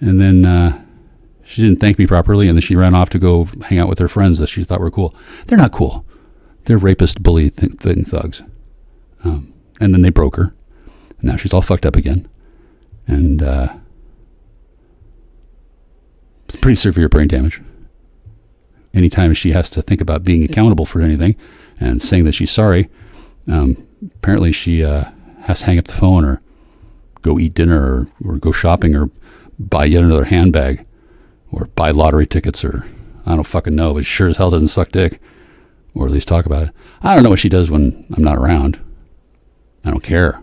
And then she didn't thank me properly, and then she ran off to go hang out with her friends that she thought were cool. They're not cool. They're rapist, bully thugs. And then they broke her. And now she's all fucked up again. And it's pretty severe brain damage. Anytime she has to think about being accountable for anything and saying that she's sorry, apparently she has to hang up the phone or go eat dinner or go shopping or buy yet another handbag or buy lottery tickets or I don't fucking know, but she sure as hell doesn't suck dick or at least talk about it. I don't know what she does when I'm not around. I don't care.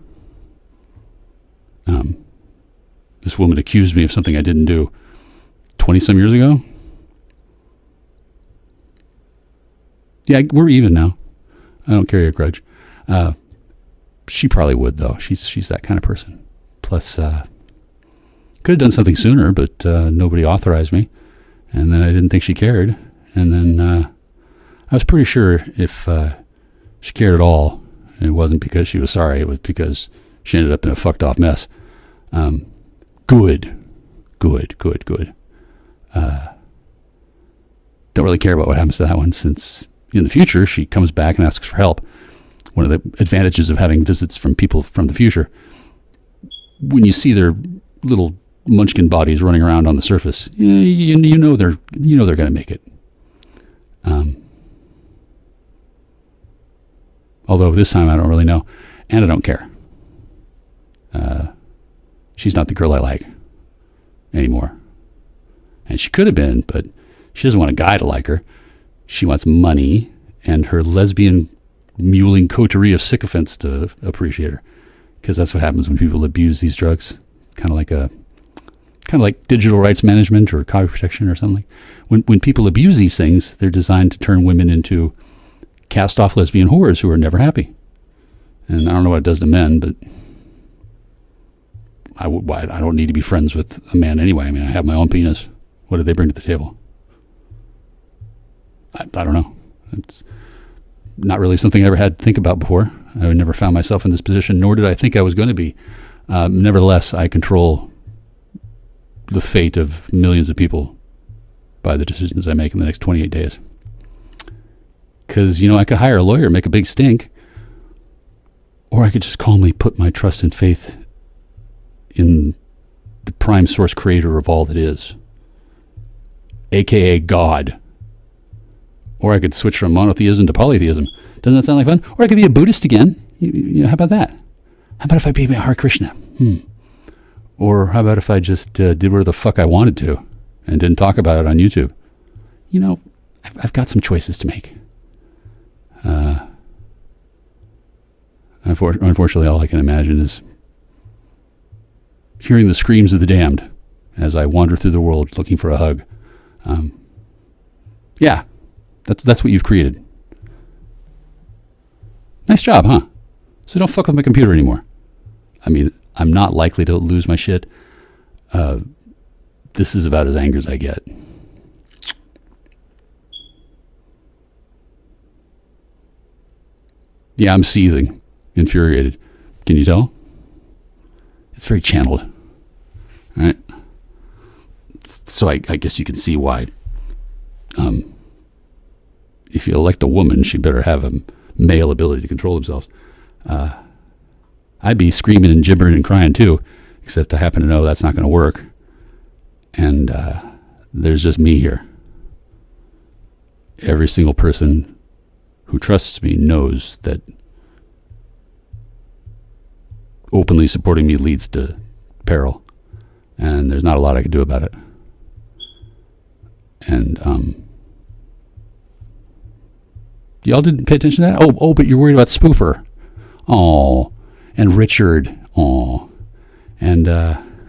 This woman accused me of something I didn't do 20-some years ago. Yeah, we're even now. I don't carry a grudge. She probably would, though. She's that kind of person. Plus, could have done something sooner, but nobody authorized me. And then I didn't think she cared. And then I was pretty sure if she cared at all, It wasn't because she was sorry. It was because she ended up in a fucked off mess. Good. Don't really care about what happens to that one, since in the future she comes back and asks for help. One of the advantages of having visits from people from the future, when you see their little munchkin bodies running around on the surface, you know they're going to make it. Although this time I don't really know, and I don't care. She's not the girl I like anymore, and she could have been, but she doesn't want a guy to like her. She wants money and her lesbian muling coterie of sycophants to appreciate her, because that's what happens when people abuse these drugs. Kind of like digital rights management or copy protection or something. When people abuse these things, they're designed to turn women into cast-off lesbian whores who are never happy. And I don't know what it does to men, but I don't need to be friends with a man anyway. I mean, I have my own penis. What do they bring to the table? I don't know. It's not really something I ever had to think about before. I never found myself in this position, nor did I think I was going to be. Nevertheless, I control the fate of millions of people by the decisions I make in the next 28 days. Because, I could hire a lawyer, make a big stink, or I could just calmly put my trust and faith in the prime source creator of all that is, aka God. Or I could switch from monotheism to polytheism. Doesn't that sound like fun? Or I could be a Buddhist again. How about that? How about if I be a Hare Krishna? Or how about if I just did whatever the fuck I wanted to and didn't talk about it on YouTube? I've got some choices to make. Unfortunately, all I can imagine is hearing the screams of the damned as I wander through the world looking for a hug. Yeah, that's what you've created. Nice job, huh? So don't fuck with my computer anymore. I mean, I'm not likely to lose my shit. This is about as angry as I get. Yeah, I'm seething, infuriated. Can you tell? It's very channeled. Right? So I guess you can see why. If you elect a woman, she better have a male ability to control themselves. I'd be screaming and gibbering and crying too, except I happen to know that's not going to work. And there's just me here. Every single person who trusts me knows that openly supporting me leads to peril, and there's not a lot I can do about it. And y'all didn't pay attention to that? Oh, but you're worried about Spoofer. Oh, and Richard. Oh, and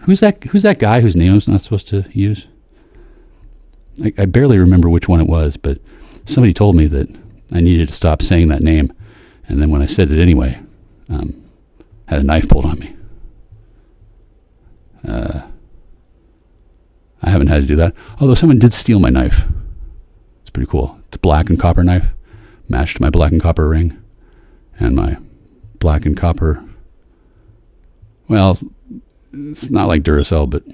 who's that guy whose name I'm not supposed to use? I barely remember which one it was, but somebody told me that I needed to stop saying that name, and then when I said it anyway, had a knife pulled on me. I haven't had to do that, although someone did steal my knife. It's pretty cool. It's a black and copper knife, matched my black and copper ring, and my black and copper. Well, it's not like Duracell, but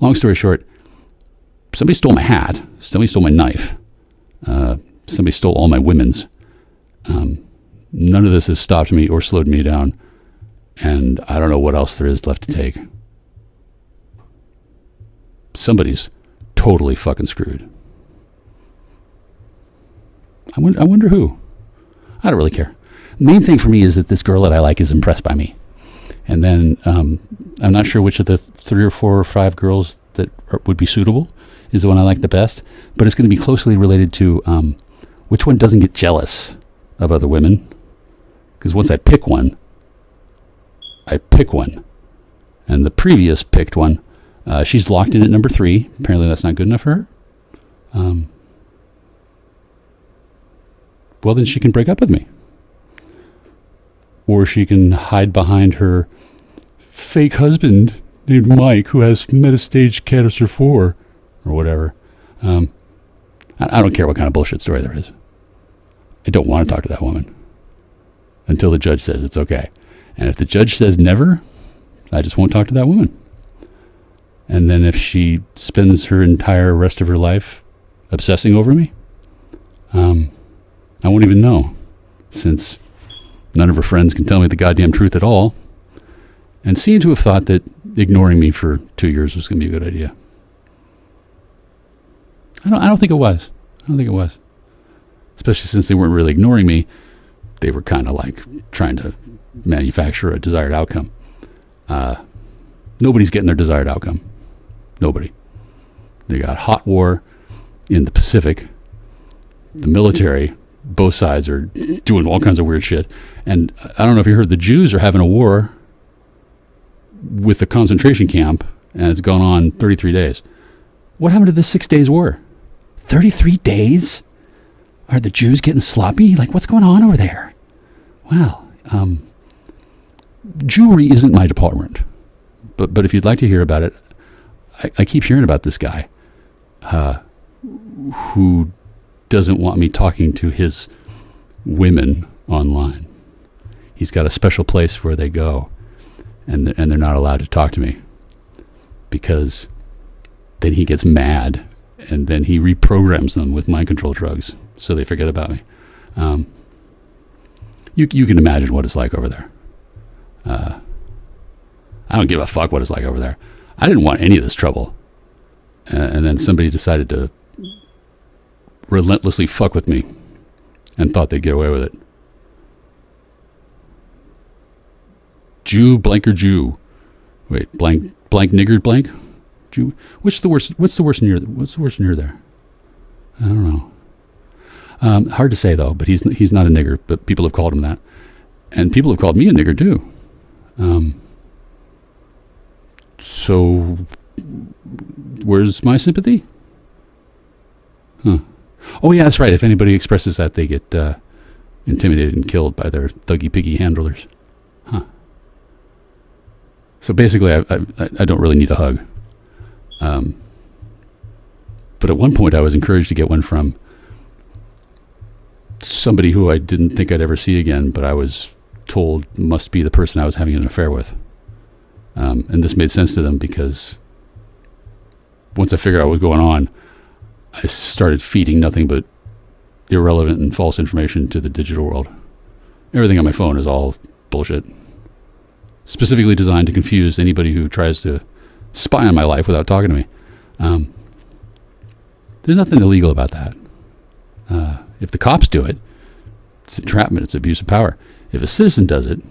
long story short, somebody stole my hat. Somebody stole my knife. Somebody stole all my women's. None of this has stopped me or slowed me down, and I don't know what else there is left to take. Somebody's totally fucking screwed. I wonder who. I don't really care. The main thing for me is that this girl that I like is impressed by me. And then I'm not sure which of the 3 or 4 or 5 girls that would be suitable is the one I like the best, but it's going to be closely related to which one doesn't get jealous of other women. Because once I pick one. And the previous picked one, she's locked in at number 3. Apparently that's not good enough for her. Well, then she can break up with me. Or she can hide behind her fake husband named Mike, who has metastage cancer 4 or whatever. I don't care what kind of bullshit story there is. I don't want to talk to that woman. until the judge says it's okay. And if the judge says never, I just won't talk to that woman. And then if she spends her entire rest of her life obsessing over me, I won't even know, since none of her friends can tell me the goddamn truth at all, and seem to have thought that ignoring me for 2 years was going to be a good idea. I don't think it was. I don't think it was. Especially since they weren't really ignoring me. They were kind of like trying to manufacture a desired outcome. Nobody's getting their desired outcome. Nobody. They got hot war in the Pacific. The military, both sides are doing all kinds of weird shit. And I don't know if you heard, the Jews are having a war with the concentration camp, and it's gone on 33 days. What happened to the 6 days war? 33 days? Are the Jews getting sloppy? Like, what's going on over there? Well, Jewry isn't my department. But if you'd like to hear about it, I keep hearing about this guy who doesn't want me talking to his women online. He's got a special place where they go, and they're not allowed to talk to me, because then he gets mad, and then he reprograms them with mind control drugs so they forget about me. You can imagine what it's like over there. I don't give a fuck what it's like over there. I didn't want any of this trouble. And then somebody decided to relentlessly fuck with me and thought they'd get away with it. Jew, blanker Jew. Wait, blank nigger, blank Jew. What's the worst near there? I don't know. Hard to say though, but he's not a nigger, but people have called him that. And people have called me a nigger too. So where's my sympathy? Huh. Oh yeah, that's right. If anybody expresses that, they get intimidated and killed by their thuggy piggy handlers. Huh. So basically, I don't really need a hug. But at one point, I was encouraged to get one from somebody who I didn't think I'd ever see again, but I was told must be the person I was having an affair with. And this made sense to them, because once I figured out what was going on, I started feeding nothing but irrelevant and false information to the digital world. Everything on my phone is all bullshit. Specifically designed to confuse anybody who tries to spy on my life without talking to me. There's nothing illegal about that. If the cops do it, it's entrapment, it's abuse of power. If a citizen does it,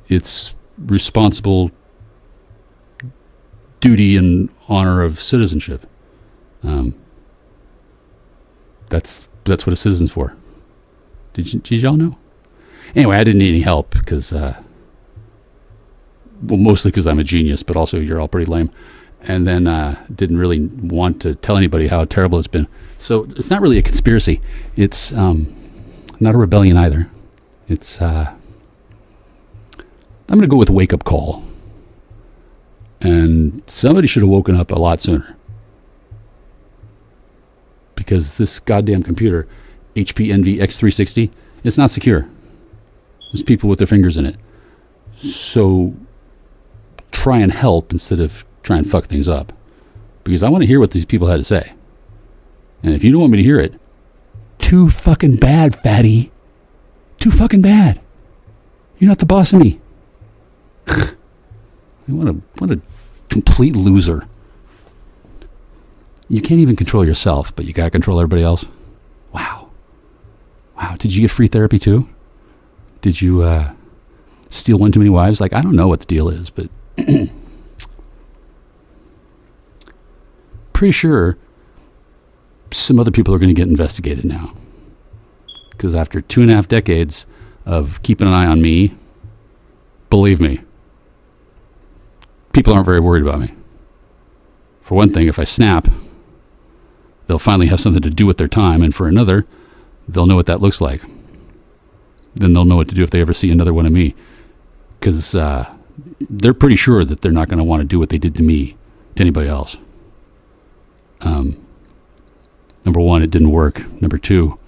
it's responsible duty and honor of citizenship. That's what a citizen's for. Did y'all know? Anyway, I didn't need any help because, mostly because I'm a genius, but also you're all pretty lame. And then didn't really want to tell anybody how terrible it's been. So it's not really a conspiracy. It's not a rebellion either. It's I'm going to go with wake-up call. And somebody should have woken up a lot sooner. Because this goddamn computer, HP Envy X360, it's not secure. There's people with their fingers in it. So try and help instead of try and fuck things up. Because I want to hear what these people had to say. And if you don't want me to hear it, too fucking bad, fatty. Too fucking bad. You're not the boss of me. What a complete loser. You can't even control yourself, but you gotta control everybody else. Wow. Did you get free therapy too? Did you steal one too many wives? Like, I don't know what the deal is, but pretty sure some other people are going to get investigated now. Because after 2.5 decades of keeping an eye on me, believe me, people aren't very worried about me. For one thing, if I snap, they'll finally have something to do with their time. And for another, they'll know what that looks like. Then they'll know what to do if they ever see another one of me. Because they're pretty sure that they're not going to want to do what they did to me to anybody else. Number one, it didn't work. Number two,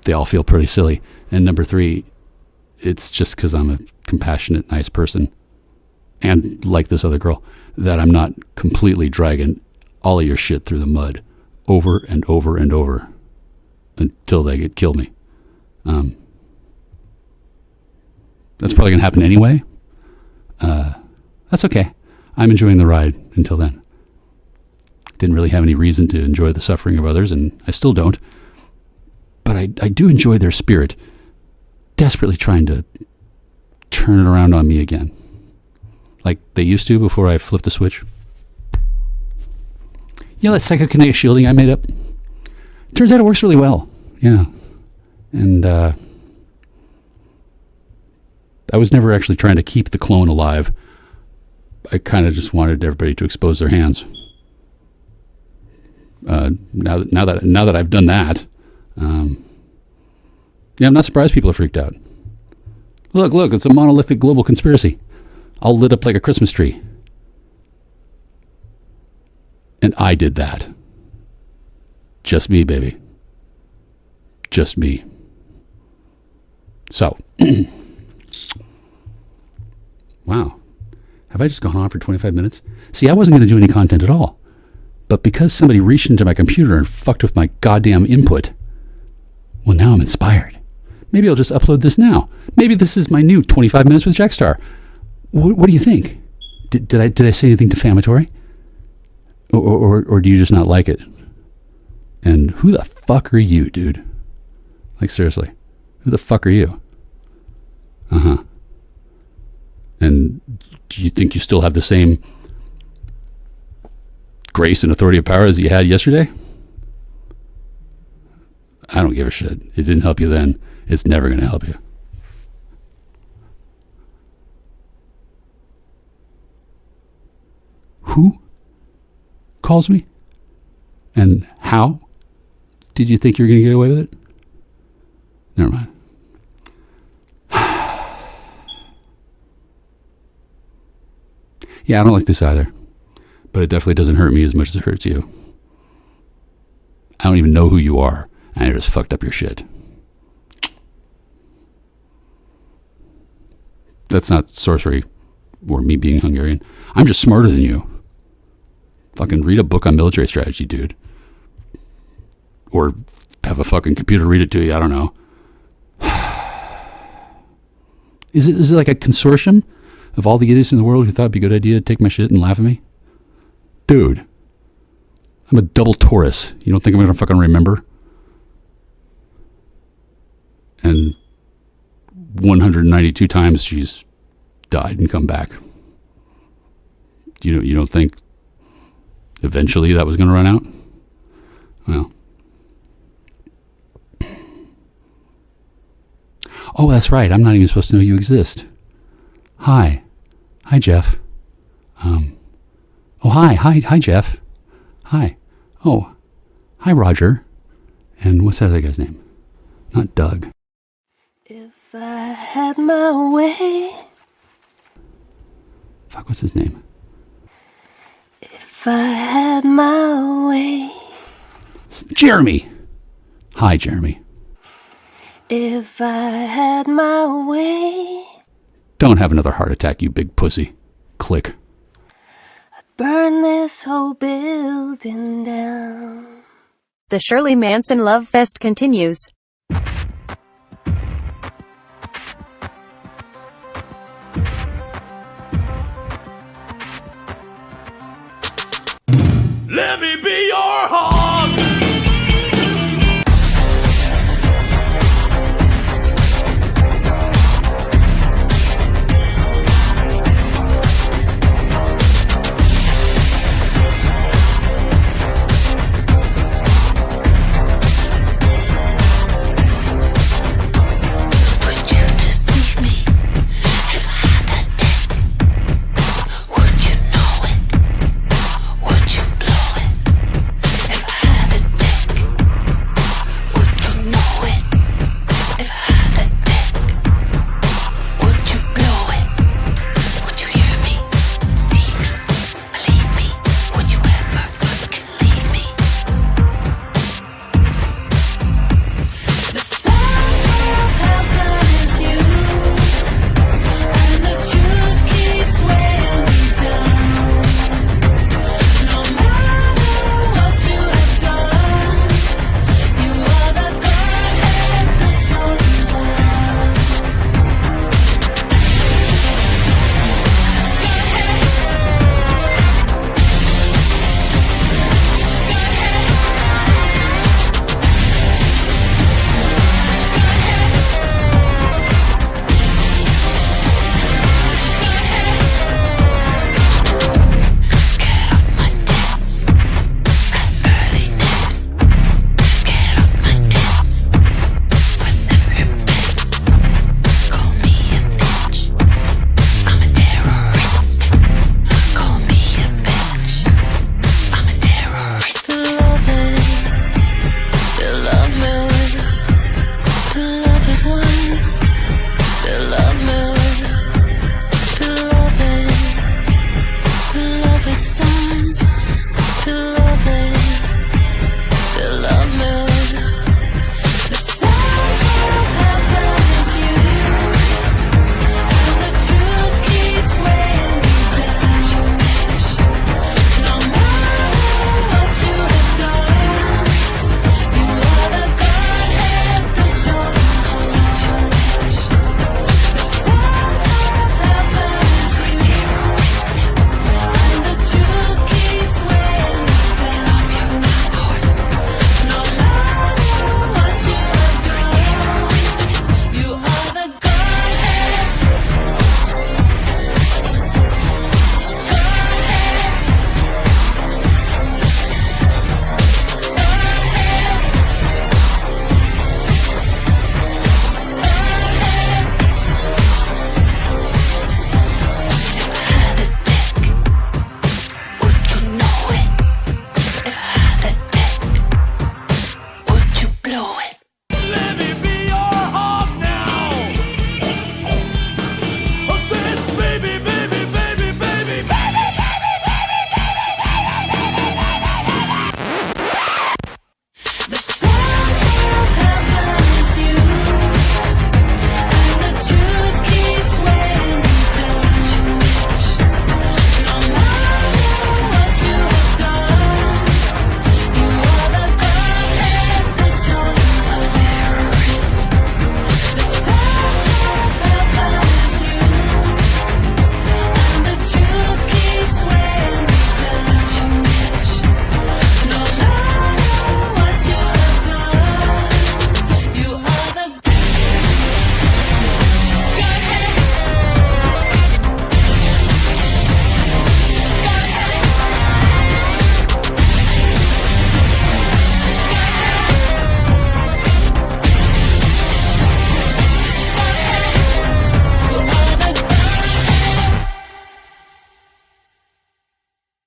they all feel pretty silly. And number 3, it's just because I'm a compassionate, nice person, and like this other girl, that I'm not completely dragging all of your shit through the mud over and over and over until they kill me. That's probably going to happen anyway. That's okay. I'm enjoying the ride until then. Didn't really have any reason to enjoy the suffering of others, and I still don't. But I do enjoy their spirit, desperately trying to turn it around on me again. Like they used to before I flipped the switch. You know that psychokinetic shielding I made up? Turns out it works really well. Yeah. And I was never actually trying to keep the clone alive. I kind of just wanted everybody to expose their hands. Now that I've done that, I'm not surprised people are freaked out. Look, it's a monolithic global conspiracy, all lit up like a Christmas tree. And I did that. Just me, baby. Just me. So, wow. Have I just gone on for 25 minutes? See, I wasn't going to do any content at all. But because somebody reached into my computer and fucked with my goddamn input, well, now I'm inspired. Maybe I'll just upload this now. Maybe this is my new 25 minutes with Jackstar. What do you think? Did I say anything defamatory? Or do you just not like it? And who the fuck are you, dude? Like, seriously. Who the fuck are you? Uh-huh. And do you think you still have the same grace and authority of power as you had yesterday? I don't give a shit. It didn't help you then. It's never going to help you. Who calls me? And how did you think you were going to get away with it? Never mind. Yeah, I don't like this either. But it definitely doesn't hurt me as much as it hurts you. I don't even know who you are, and I just fucked up your shit. That's not sorcery or me being Hungarian. I'm just smarter than you. Fucking read a book on military strategy, dude. Or have a fucking computer read it to you. I don't know. Is it like a consortium of all the idiots in the world who thought it'd be a good idea to take my shit and laugh at me? Dude, I'm a double Taurus. You don't think I'm going to fucking remember? And 192 times she's died and come back. You don't think eventually that was going to run out? Well. Oh, that's right. I'm not even supposed to know you exist. Hi, Jeff. Oh, hi, Jeff. Hi. Oh, hi, Roger. And what's that other guy's name? Not Doug. If I had my way. Fuck, what's his name? If I had my way. Jeremy. Hi, Jeremy. If I had my way. Don't have another heart attack, you big pussy. Click. I'd burn this whole building down. The Shirley Manson Love Fest continues. Let me be your hog.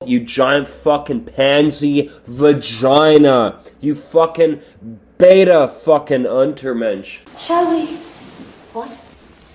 you giant fucking pansy vagina. You fucking beta fucking Untermensch. Shall we? What?